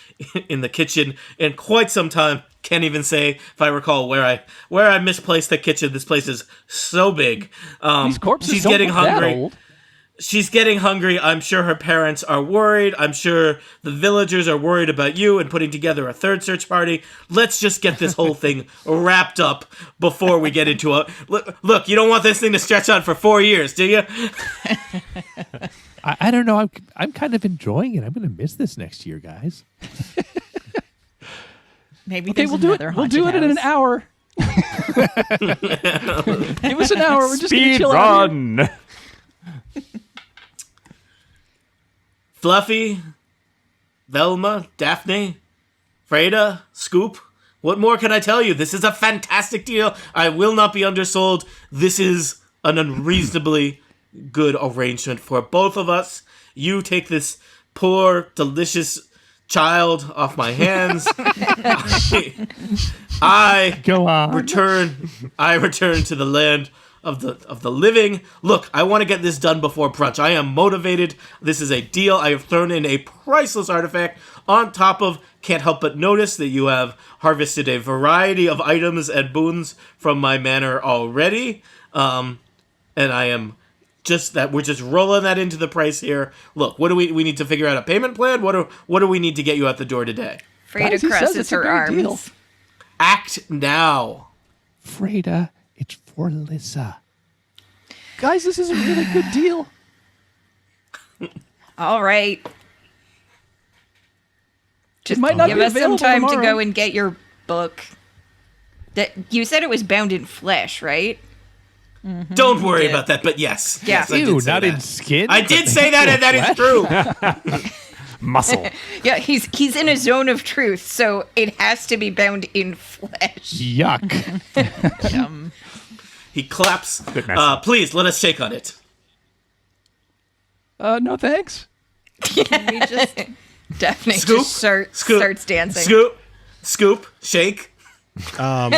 in the kitchen in quite some time. Can't even say if I recall where I misplaced the kitchen. This place is so big. These corpses she's don't getting look that hungry. old. She's getting hungry. I'm sure her parents are worried. I'm sure the villagers are worried about you and putting together a third search party. Let's just get this whole thing wrapped up before we get into a... Look, you don't want this thing to stretch on for 4 years, do you? I don't know. I'm kind of enjoying it. I'm going to miss this next year, guys. Maybe Okay, there's we'll do it. another We'll do it in an haunted hour. Give us an hour. We're just gonna Speed chill out here. run. Fluffy, Velma, Daphne, Freda, Scoop. What more can I tell you? This is a fantastic deal. I will not be undersold. This is an unreasonably good arrangement for both of us. You take this poor, delicious child off my hands. I Go on. return to the land of the living. Look, I want to get this done before brunch. I am motivated. This is a deal. I have thrown in a priceless artifact on top of, can't help but notice that you have harvested a variety of items and boons from my manor already. And I am just that we're just rolling that into the price here. Look, what do we need to figure out a payment plan? What do we need to get you out the door today? Freda Guys, he says crosses it's a her great arms. deal. Act now. Freda, it's for Lissa. Guys, this is a really good deal. All right. Just might not give be us some available time to tomorrow. go and get your book. That you said it was bound in flesh, right? Don't worry about that, but yes. Yeah. Yes, I Ew, did say not that. in skin. I did say that, and that is true. Muscle. Yeah, he's in a zone of truth, so it has to be bound in flesh. Yuck. He claps. Bit messy. Please, let us shake on it. No thanks. We just definitely Scoop, just Scoop, starts dancing. Scoop, shake. I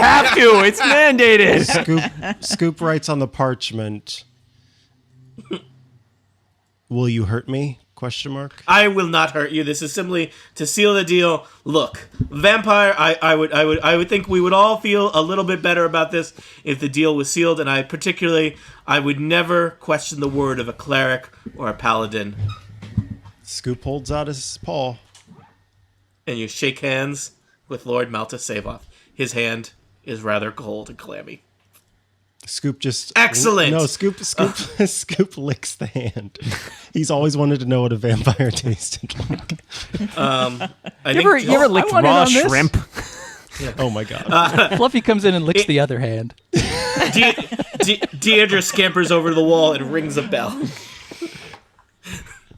have to. It's mandated. Scoop writes on the parchment. Will you hurt me? Question mark. I will not hurt you. This is simply to seal the deal. Look, vampire. I would think we would all feel a little bit better about this if the deal was sealed. And I would never question the word of a cleric or a paladin. Scoop holds out his paw. And you shake hands with Lord Mathus Seyvoth. His hand is rather cold and clammy. Scoop just Excellent. No, Scoop licks the hand. He's always wanted to know what a vampire tasted like. You ever licked I want in raw on this. shrimp? Oh my god. Fluffy comes in and licks the other hand. Deidre scampers over to the wall and rings a bell.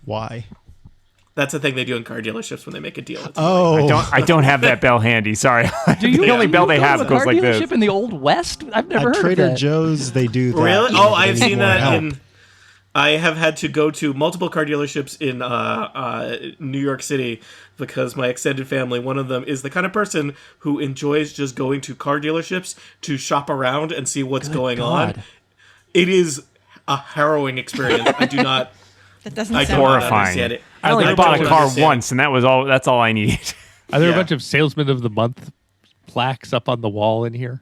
Why? That's the thing they do in car dealerships when they make a deal. Oh, I don't have that bell handy. Sorry. Do you? The only bell they go to have a goes car like dealership this. in the Old West? I've never heard at Trader of that. Joe's they do that. Really? if Oh, they I've need seen more that help. I have had to go to multiple car dealerships in New York City because my extended family, one of them, is the kind of person who enjoys just going to car dealerships to shop around and see what's going on. God. It is a harrowing experience. I do not. That doesn't I sound do not horrifying. understand it. I only I bought don't a car understand. once, and that was all. That's all I need. Are there Yeah. a bunch of Salesman of the Month plaques up on the wall in here?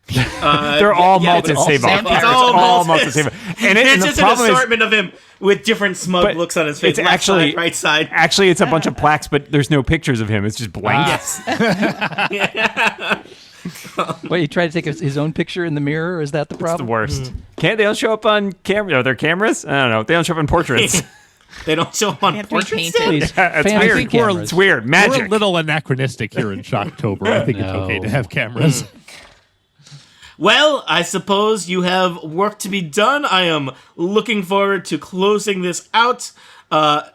They're all Malthus it's all Seyvoth. vampires. It's all Malthus. Malthus Seyvoth. And It's the just an problem is, assortment of him with different smug but looks on his face. it's Left actually side, right side. Actually, it's a bunch of plaques, but there's no pictures of him. It's just blank. Wait, he tried to take his own picture in the mirror? Is that the It's the problem? worst. Can't they don't show up on camera? Are there cameras? I don't know. They don't show up in portraits. They don't show up on Can't portraits. repaint still? it. Please, It's fancy weird. cameras. It's weird. We're a Magic. little anachronistic here in Shocktober. I think it's okay to have cameras. Well, I suppose you have work to be done. I am looking forward to closing this out.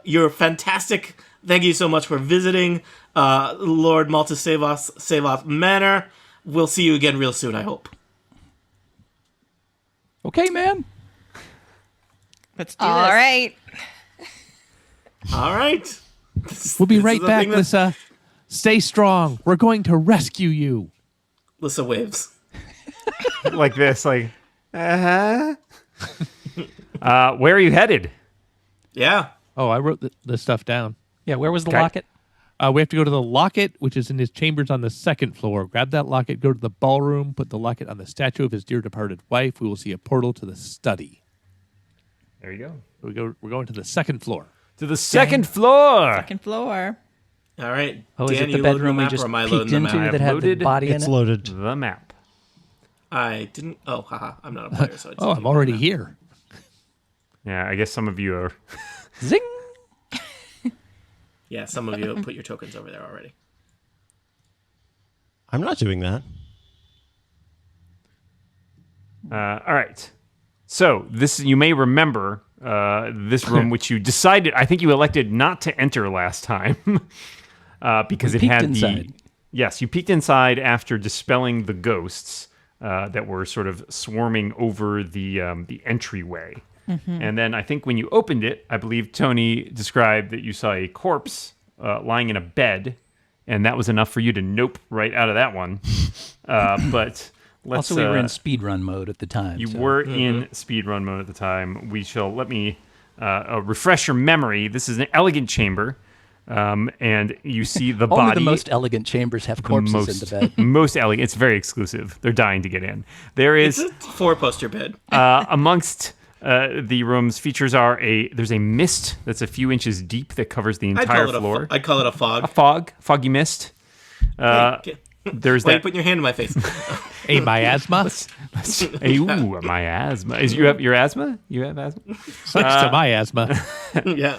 You're fantastic. Thank you so much for visiting Lord Mathus Seyvoth Manor. We'll see you again real soon, I hope. Okay, man. Let's do All this. right. All right. We'll be This right is the back, thing that- Lissa. Stay strong. We're going to rescue you. Lissa waves. Like this, like, where are you headed? Yeah. Oh, I wrote the stuff down. Yeah, where was the Okay. locket? We have to go to the locket, which is in his chambers on the second floor. Grab that locket, go to the ballroom, put the locket on the statue of his dear departed wife. We will see a portal to the study. There you go. We're going to the second floor. To the second floor. Second floor. All right. Oh, is Dan, it the you loading bedroom the we map just or am I peeked loading the into map? that had the Loaded. body in It's it? loaded. The map. I didn't. Oh, haha. I'm not a player, so I just Oh, I'm already here. Yeah, I guess some of you are. Zing! Yeah, some of you put your tokens over there already. I'm not doing that. All right. So this, you may remember this room, which you decided. I think you elected not to enter last time because We it peeked had inside. the. Yes, you peeked inside after dispelling the ghosts that were sort of swarming over the entryway. And then I think when you opened it, I believe Tony described that you saw a corpse lying in a bed, and that was enough for you to nope right out of that one. But let's. Also, we were in speedrun mode at the time. You so- were in speedrun mode at the time. Let me refresh your memory. This is an elegant chamber, and you see the Only body. the most elegant chambers have corpses in the bed. Most elegant. It's very exclusive. They're dying to get in. There It's is a 4-poster bed. amongst the room's features there's a mist that's a few inches deep that covers the entire floor. I'd call it a fog. Foggy mist. Hey, There's why are you that. putting your hand in my face? A miasma? Ooh, my asthma. You have your asthma? You have asthma? Sucks to my asthma. Yeah.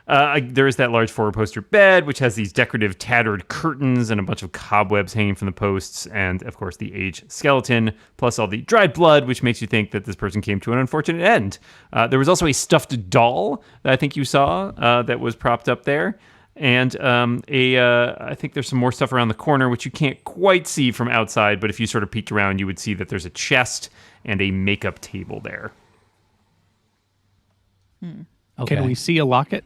There is that large 4-poster bed, which has these decorative tattered curtains and a bunch of cobwebs hanging from the posts, and of course the aged skeleton, plus all the dried blood, which makes you think that this person came to an unfortunate end. There was also a stuffed doll that I think you saw that was propped up there, and I think there's some more stuff around the corner, which you can't quite see from outside, but if you sort of peeked around, you would see that there's a chest and a makeup table there. Okay. Can we see a locket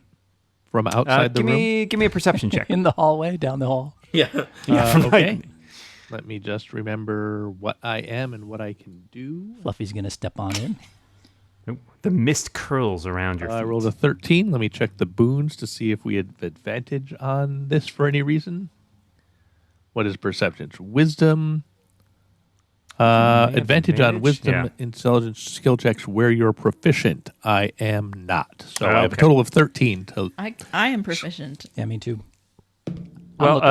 from outside the room? Give me a perception check. in the hallway, down the hall? Yeah. Okay. Let me just remember what I am and what I can do. Fluffy's going to step on in. The mist curls around your feet. I rolled a 13. Let me check the boons to see if we have advantage on this for any reason. What is perception? Wisdom. have Advantage on advantage? wisdom, Yeah. intelligence, skill checks where you're proficient. I am not. So I have a Okay. total of 13. I am proficient. Yeah, me too. Well,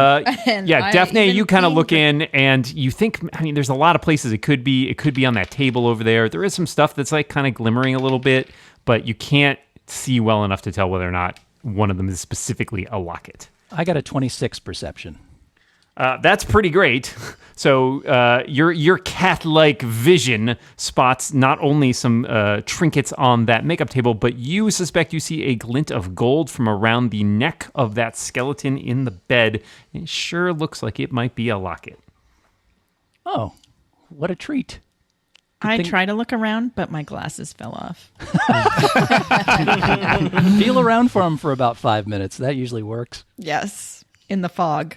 And yeah, I Daphne, even you kind of being look in and you think, I mean, there's a lot of places it could be. It could be on that table over there. There is some stuff that's like kind of glimmering a little bit, but you can't see well enough to tell whether or not one of them is specifically a locket. I got a 26 perception. That's pretty great. So your cat-like vision spots not only some trinkets on that makeup table, but you suspect you see a glint of gold from around the neck of that skeleton in the bed. It sure looks like it might be a locket. Oh, what a treat. I thing- try to look around, but my glasses fell off. Feel around for them for about 5 minutes. That usually works. Yes. In the fog.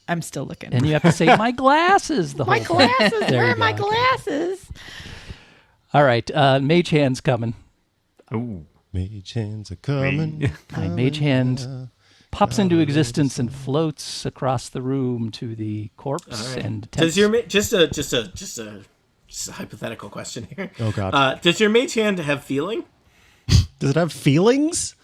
I'm still looking. And you have to say, my glasses, the whole my thing. glasses. There Where you are my go. glasses? All right, Mage Hand's coming. Ooh. Mage hands are coming. Mage Hand pops into existence and floats across the room to the corpse and Does attempts- your just a hypothetical question here? Oh, God. Does your mage hand have feeling? Does it have feelings?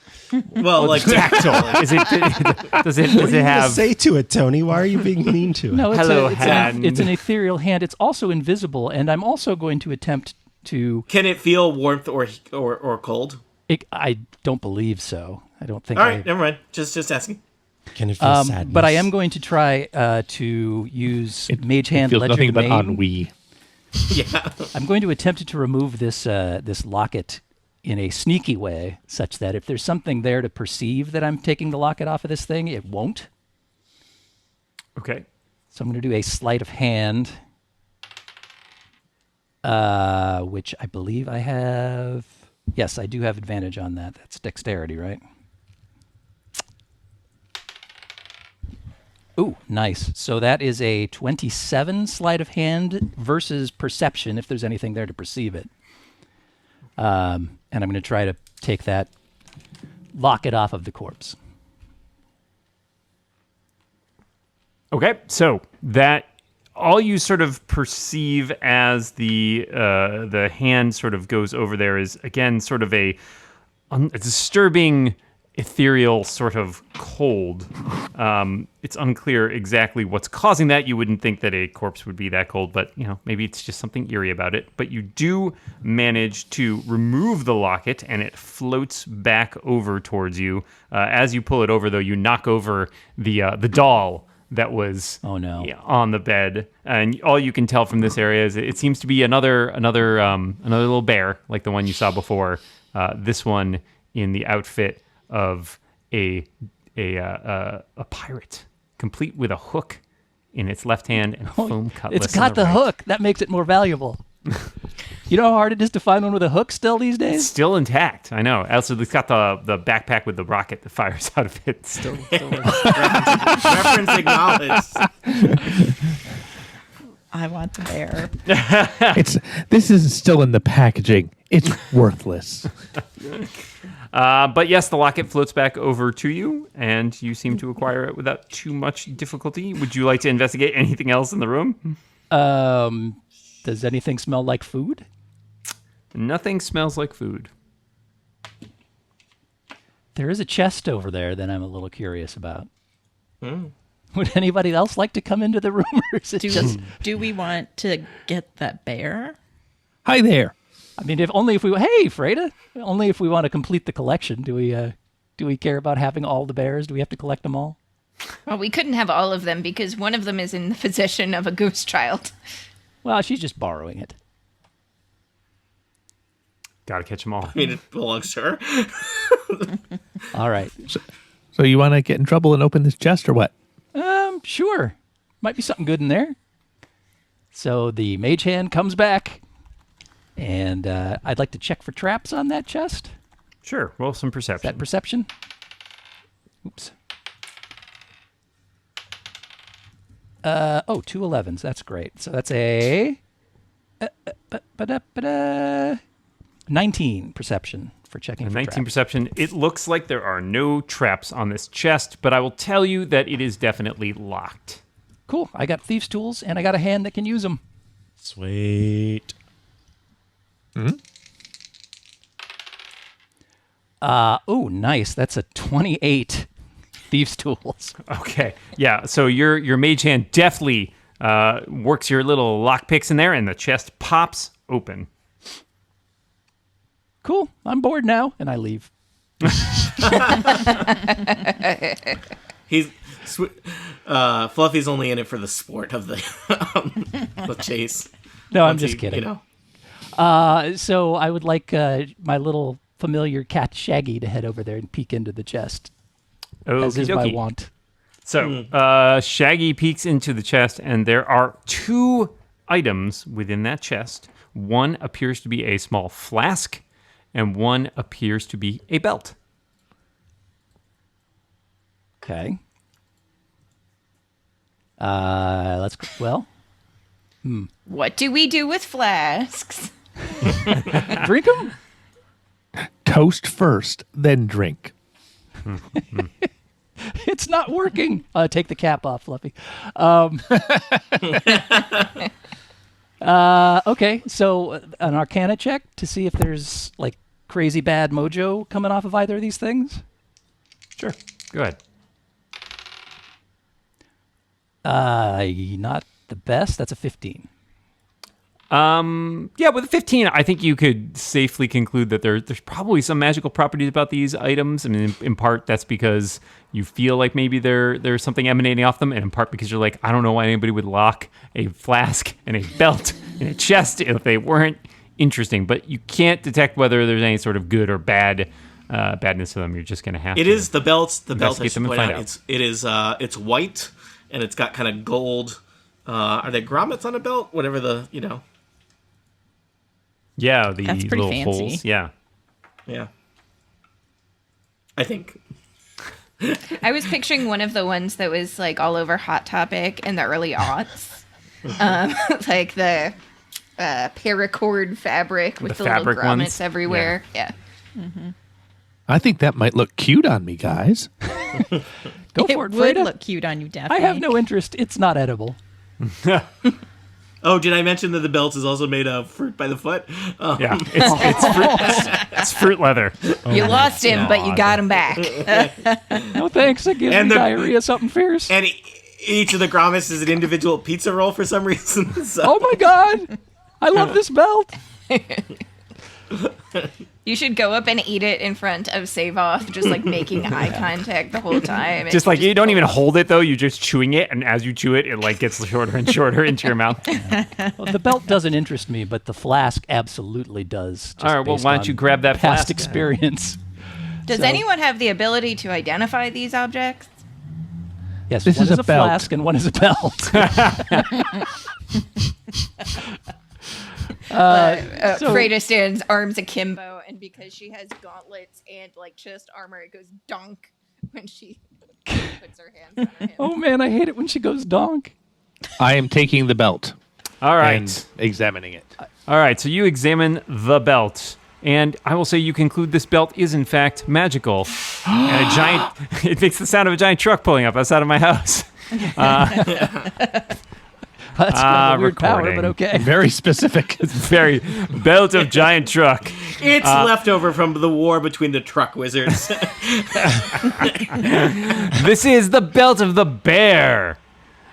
Well, like Tactile. Is it? Does it? What Does are you it gonna have? say to it, Tony? Why are you being mean to it? No, it's, Hello, it's, hand. it's an ethereal hand. It's also invisible, and I'm also going to attempt to. Can it feel warmth or cold? I don't believe so. I don't think. All right, never mind. Just asking. Can it feel sadness? But I am going to try to use Mage Hand Feels Ledger nothing but Domain. ennui. Yeah. I'm going to attempt to remove this locket in a sneaky way, such that if there's something there to perceive that I'm taking the locket off of this thing, it won't. Okay. So I'm going to do a sleight of hand, which I believe I have. Yes, I do have advantage on that. That's dexterity, right? Ooh, nice. So that is a 27 sleight of hand versus perception, if there's anything there to perceive it. And I'm going to try to take that, lock it off of the corpse. Okay, so that all you sort of perceive as the hand sort of goes over there is, again, sort of a disturbing, ethereal sort of cold. It's unclear exactly what's causing that. You wouldn't think that a corpse would be that cold, but maybe it's just something eerie about it. But you do manage to remove the locket, and it floats back over towards you. As you pull it over, though, you knock over the doll that was on the bed, and all you can tell from this area is it seems to be another little bear like the one you saw before. This one in the outfit of a pirate, complete with a hook in its left hand and foam cutlass. It's got the hook. That makes it more valuable. You know how hard it is to find one with a hook still these days? It's still intact. I know. Also, it's got the backpack with the rocket that fires out of it. Still Reference acknowledged. I want the bear. This isn't still in the packaging. It's worthless. But yes, the locket floats back over to you, and you seem to acquire it without too much difficulty. Would you like to investigate anything else in the room? Does anything smell like food? Nothing smells like food. There is a chest over there that I'm a little curious about. Would anybody else like to come into the room, or is it just... Do we want to get that bear? Hi there. I mean, if we... Hey, Freda! Only if we want to complete the collection. Do we care about having all the bears? Do we have to collect them all? Well, we couldn't have all of them because one of them is in the possession of a goose child. Well, she's just borrowing it. Gotta catch them all. I mean, it belongs to her. All right. So you want to get in trouble and open this chest or what? Sure. Might be something good in there. So the mage hand comes back, and I'd like to check for traps on that chest. Sure. Roll some Is perception. that perception? Oops. 2 11s. That's great. So that's a 19 perception for checking for 19 traps. perception. It looks like there are no traps on this chest, but I will tell you that it is definitely locked. Cool. I got thieves' tools, and I got a hand that can use them. Sweet. Nice. That's a 28 thieves' tools. Okay. Yeah. So your mage hand deftly works your little lockpicks in there, and the chest pops open. Cool. I'm bored now, and I leave. Fluffy's only in it for the sport of the chase. No, I'm Once just he, kidding. You know. So I would like my little familiar cat Shaggy to head over there and peek into the chest, as is my Okey-dokey. wont. So Shaggy peeks into the chest, and there are 2 items within that chest. One appears to be a small flask, and one appears to be a belt. Okay. Let's well, What do we do with flasks? drink them. Toast first, then drink. It's not working. Take the cap off, Fluffy. Okay, so an Arcana check to see if there's like crazy bad mojo coming off of either of these things. Sure. Go ahead. Not the best. That's a 15. Yeah, with a 15, I think you could safely conclude that there's probably some magical properties about these items. I mean, in part, that's because you feel like maybe there's something emanating off them, and in part because you're like, I don't know why anybody would lock a flask and a belt in a chest if they weren't interesting. But you can't detect whether there's any sort of good or bad badness to them. You're just going to have to. It is the belt. The belt, I investigate should them and point find out. It's white, and it's got kind of gold. Are they grommets on a belt? Whatever the, you know. Yeah, the That's pretty little fancy. holes. Yeah. Yeah. I think. I was picturing one of the ones that was like all over Hot Topic in the early aughts. Like the paracord fabric with the little fabric grommets ones? everywhere. Yeah. I think that might look cute on me, guys. Go It for it, would Freda. look cute on you, Daphne. I have no interest. It's not edible. Oh, did I mention that the belt is also made of fruit by the foot? Yeah, it's fruit leather. You lost him, but you got him back. No thanks. It gives And me the- diarrhea, something fierce. And each of the grommets is an individual pizza roll for some reason. So. Oh my god! I love this belt. You should go up and eat it in front of Seyvoth, just like making eye contact the whole time. Just like you don't even hold it though, you're just chewing it, and as you chew it, it like gets shorter and shorter into your mouth. Well, the belt doesn't interest me, but the flask absolutely does. Just All right, well, based why don't on you grab that past flask? experience? Does anyone have the ability to identify these objects? Yes, This one is is a a belt. flask and one is a belt. So- Freda stands arms akimbo, and because she has gauntlets and like chest armor, it goes donk when she puts her hands on him. Oh man, I hate it when she goes donk. I am taking the belt All right, and examining it. all right. So you examine the belt, and I will say you conclude this belt is in fact magical. And a giant, it makes the sound of a giant truck pulling up outside of my house. That's kind of a weird power, recording. but okay. Very specific. Very belt of giant truck. It's leftover from the war between the truck wizards. This is the belt of the bear.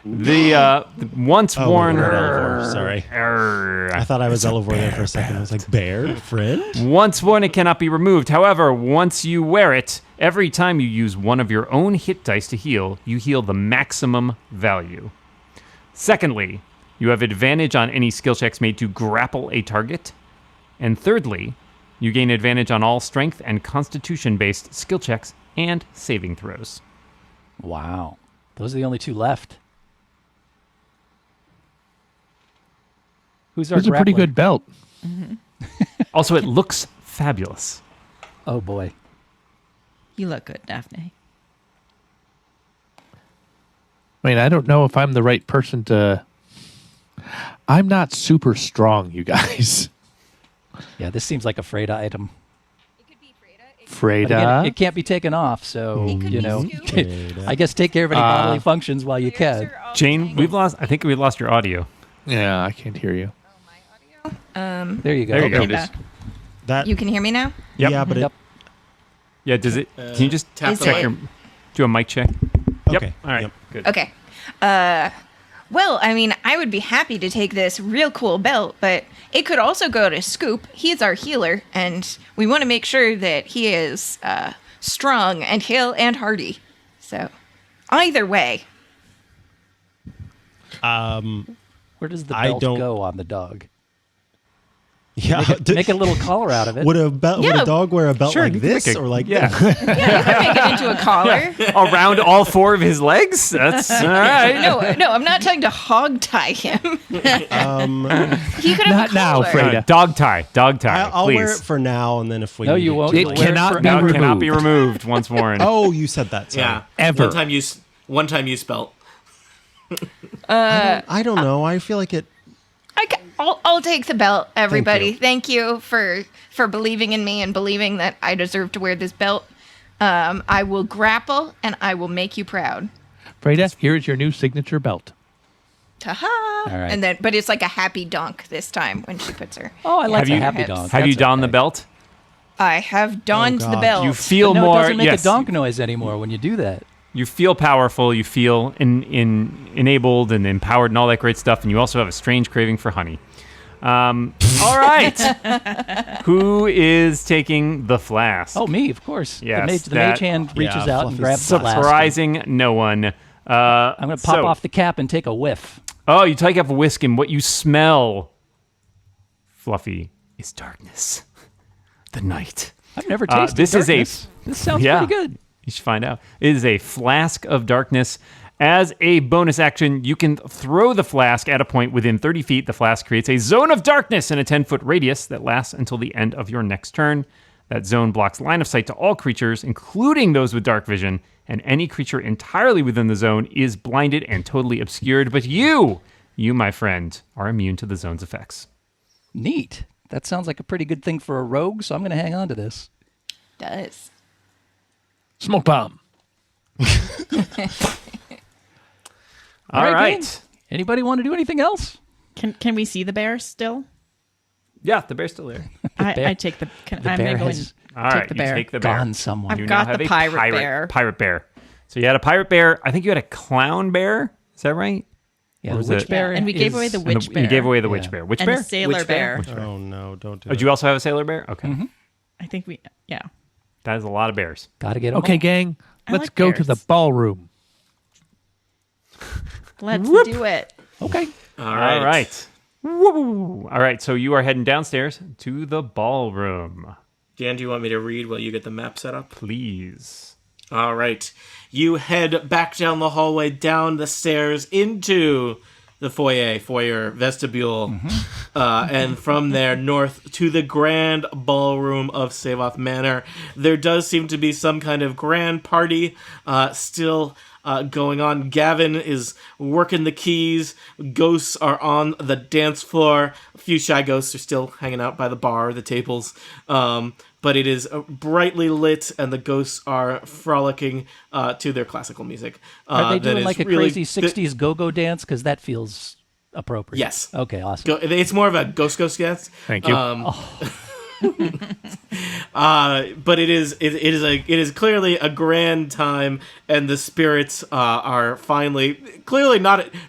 The once worn. wait, Elevor, sorry. I thought I was Elevor there for a second. I was like, bear, friend? Once worn, it cannot be removed. However, once you wear it, every time you use one of your own hit dice to heal, you heal the maximum value. Secondly, you have advantage on any skill checks made to grapple a target. And thirdly, you gain advantage on all strength and constitution-based skill checks and saving throws. Wow, those are the only two left. Who's our It's a pretty grappler? good belt. Also, it looks fabulous. Oh boy. You look good, Daphne. I mean, I don't know if I'm the right person to. I'm not super strong, you guys. Yeah, this seems like a Freda item. It could be Freda. It But Freda. again, it can't be taken off, so could you be know. Scoop. I guess take care of any bodily functions while you can. Jane, I think we lost your audio. Yeah, I can't hear you. There you go. There you go. It is. That, You can hear me now? Yep. Yeah, but Yep. Yeah, does it? Can you just tap the check mic. your. Do a mic check? Okay. Yep. All right. Yep. Good. Okay. Well, I mean, I would be happy to take this real cool belt, but it could also go to Scoop. He's our healer, and we want to make sure that he is strong and hale and hardy. So, either way. Where does the I belt don't- go on the dog? Yeah. Make a little collar out of it. Would would Yeah. a dog wear a belt Sure, like you can this make a- or like yeah. this? Yeah, you could make it into a collar. Around all four of his legs? That's all right. No, I'm not trying to hog tie him. He could have Not a now, collar. Fred. Dog tie. Dog tie. I'll please. wear it for now, and then if we No, need you won't. It You'll wear cannot for- be No, it removed. cannot be removed once worn. Oh, you said that. Sorry. Yeah. Ever. One time use belt. I don't know. I feel like it. I'll take the belt, everybody. you. Thank you for believing in me and believing that I deserve to wear this belt. I will grapple and I will make you proud. Freda, here is your new signature belt. Ta-ha! All right. And then, but it's like a happy donk this time when she puts her. Oh, I like Have the you- happy Have dog. Have you That's donned the okay. belt? I have donned the God. belt. You feel No, more. it doesn't make yes. a donk noise anymore when you do that. You feel powerful. You feel enabled and empowered and all that great stuff. And you also have a strange craving for honey. All right. Who is taking the flask? Oh, me, of course. Yes, the mage that- hand reaches Yeah, out and Fluffy's grabs the flask. Surprising no one. I'm going to pop off the cap and take a whiff. Oh, you take off a whisk, and what you smell, Fluffy, is darkness. The night. I've never tasted this is a- darkness. This sounds Yeah. pretty good. You should find out. It is a flask of darkness. As a bonus action, you can throw the flask at a point within 30 feet. The flask creates a zone of darkness in a 10-foot radius that lasts until the end of your next turn. That zone blocks line of sight to all creatures, including those with dark vision, and any creature entirely within the zone is blinded and totally obscured. But you, my friend, are immune to the zone's effects. Neat. That sounds like a pretty good thing for a rogue, so I'm going to hang on to this. Does. Smoke bomb. All right. gang. Anybody want to do anything else? Can we see the bear still? Yeah, the bear's still there. I take the. I'm bear gonna go has and All take right, the you bear. take the bear. Gone somewhere. I've You got now have the a pirate bear. Pirate bear. So you had a pirate bear. I think you had a clown bear. Is that right? Yeah, Or the was witch it- bear. and we gave away the And witch bear. You gave away the Yeah. witch bear. Which and bear? the sailor Which bear. Which bear? Oh no, don't do Oh, it. do you also have a sailor bear? Okay. I think we. Yeah. That is a lot of bears. Got to get 'em Okay, all. gang. I Let's like go to the bears. ballroom. Let's do it. Okay. All right. All right. Woo! All right, so you are heading downstairs to the ballroom. Dan, do you want me to read while you get the map set up? Please. All right. You head back down the hallway, down the stairs, into the foyer, vestibule, and from there north to the grand ballroom of Seyvoth Manor. There does seem to be some kind of grand party still going on. Gavin is working the keys. Ghosts are on the dance floor. A few shy ghosts are still hanging out by the bar, the tables. But it is brightly lit, and the ghosts are frolicking to their classical music. Are they that doing is like a really- crazy 60s go-go dance? Because that feels appropriate. Yes. Okay, awesome. It's more of a ghost dance. Thank you. But it is clearly a grand time, and the spirits are clearly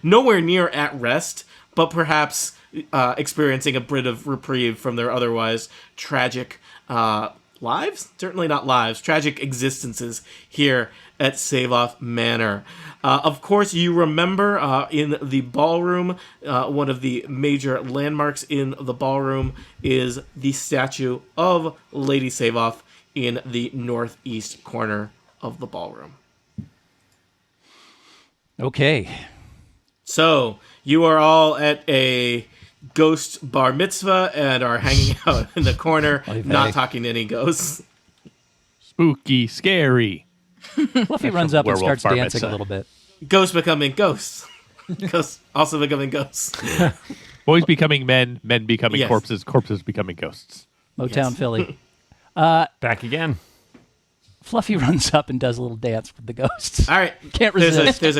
nowhere near at rest, but perhaps experiencing a bit of reprieve from their otherwise tragic lives. Certainly not lives, tragic existences here at Seyvoth Manor. Of course, you remember in the ballroom, one of the major landmarks in the ballroom is the statue of Lady Seyvoth in the northeast corner of the ballroom. Okay. So, you are all at a ghost bar mitzvah and are hanging out in the corner, not talking to any ghosts. Spooky, scary. Fluffy runs up and werewolf starts bar dancing mitzvah. a little bit. Ghosts becoming ghosts. Ghosts also becoming ghosts. Boys becoming men, men becoming Yes. corpses, corpses becoming ghosts. Motown, Yes. Philly. Back again. Fluffy runs up and does a little dance with the ghosts. All right. Can't There's resist. there's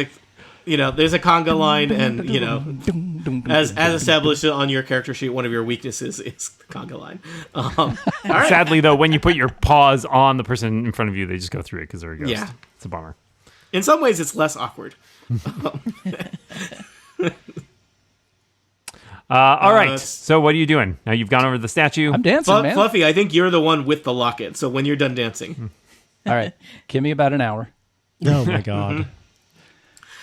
a conga line, and as established on your character sheet, one of your weaknesses is the conga line. All right. Sadly, though, when you put your paws on the person in front of you, they just go through it because they're a ghost. Yeah. It's a bummer. In some ways, it's less awkward. All right. it's- So what are you doing? Now you've gone over the statue. I'm dancing, man. Fluffy, I think you're the one with the locket. So when you're done dancing. All right. Give me about an hour. Oh my god.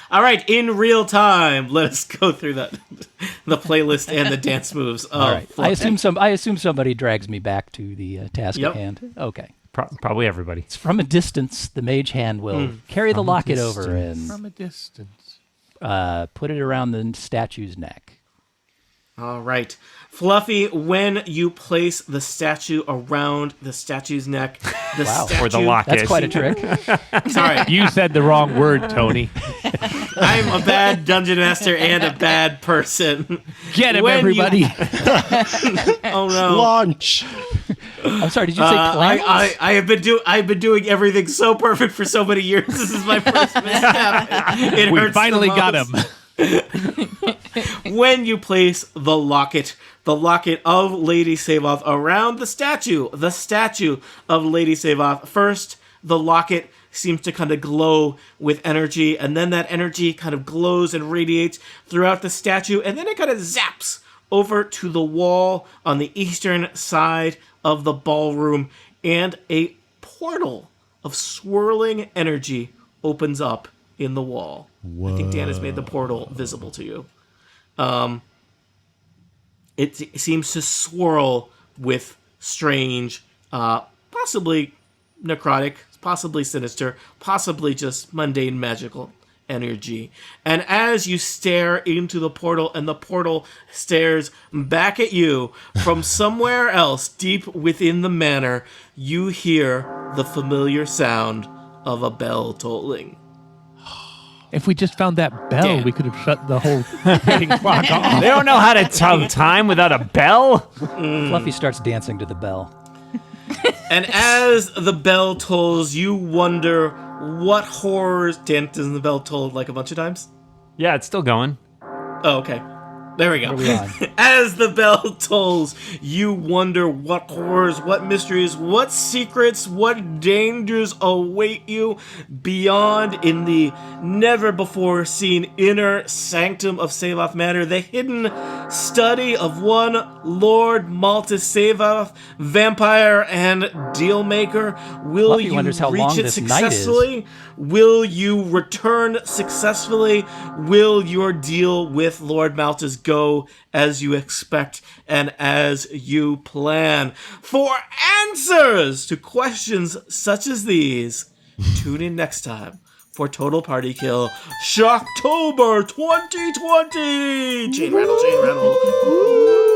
All right, in real time, let us go through the playlist and the dance moves. Of All right. I Fluffy. assume somebody drags me back to the task Yep. at hand. Okay. Probably everybody. From a distance, the mage hand will carry the locket over From a distance. and put it around the statue's neck. All right. Fluffy, when you place the statue around the statue's neck, the statue... Or the locket. That's quite a trick. Sorry, You said the wrong word, Tony. I'm a bad dungeon master and a bad person. Get him, When you- everybody. Oh, no. Launch. I'm sorry, did you say planets? I've been doing everything so perfect for so many years. This is my first misstep. It We hurts finally the got most. him. When you place the locket of Lady Seyvoth around the statue of Lady Seyvoth, first the locket seems to kind of glow with energy, and then that energy kind of glows and radiates throughout the statue, and then it kind of zaps over to the wall on the eastern side of the ballroom, and a portal of swirling energy opens up in the wall. I think Dan has made the portal visible to you. It seems to swirl with strange, possibly necrotic, possibly sinister, possibly just mundane magical energy. And as you stare into the portal and the portal stares back at you from somewhere else deep within the manor, you hear the familiar sound of a bell tolling. If we just found that bell, Damn. we could have shut the whole ticking clock off. They don't know how to tell time without a bell. Fluffy starts dancing to the bell. And as the bell tolls, you wonder what horrors... Dan, doesn't the bell toll like a bunch of times? Yeah, it's still going. Oh, okay. There we go. What are we on? As the bell tolls, you wonder what horrors, what mysteries, what secrets, what dangers await you beyond in the never-before-seen inner sanctum of Seyvoth Manor, the hidden study of one Lord Mathus Seyvoth, vampire and dealmaker. Will Fluffy you wonders how reach long it this night is. successfully? Will you return successfully? Will your deal with Lord Malthus go as you expect and as you plan? For answers to questions such as these, tune in next time for Total Party Kill Shocktober 2020. Chain rattle, chain rattle. Woo!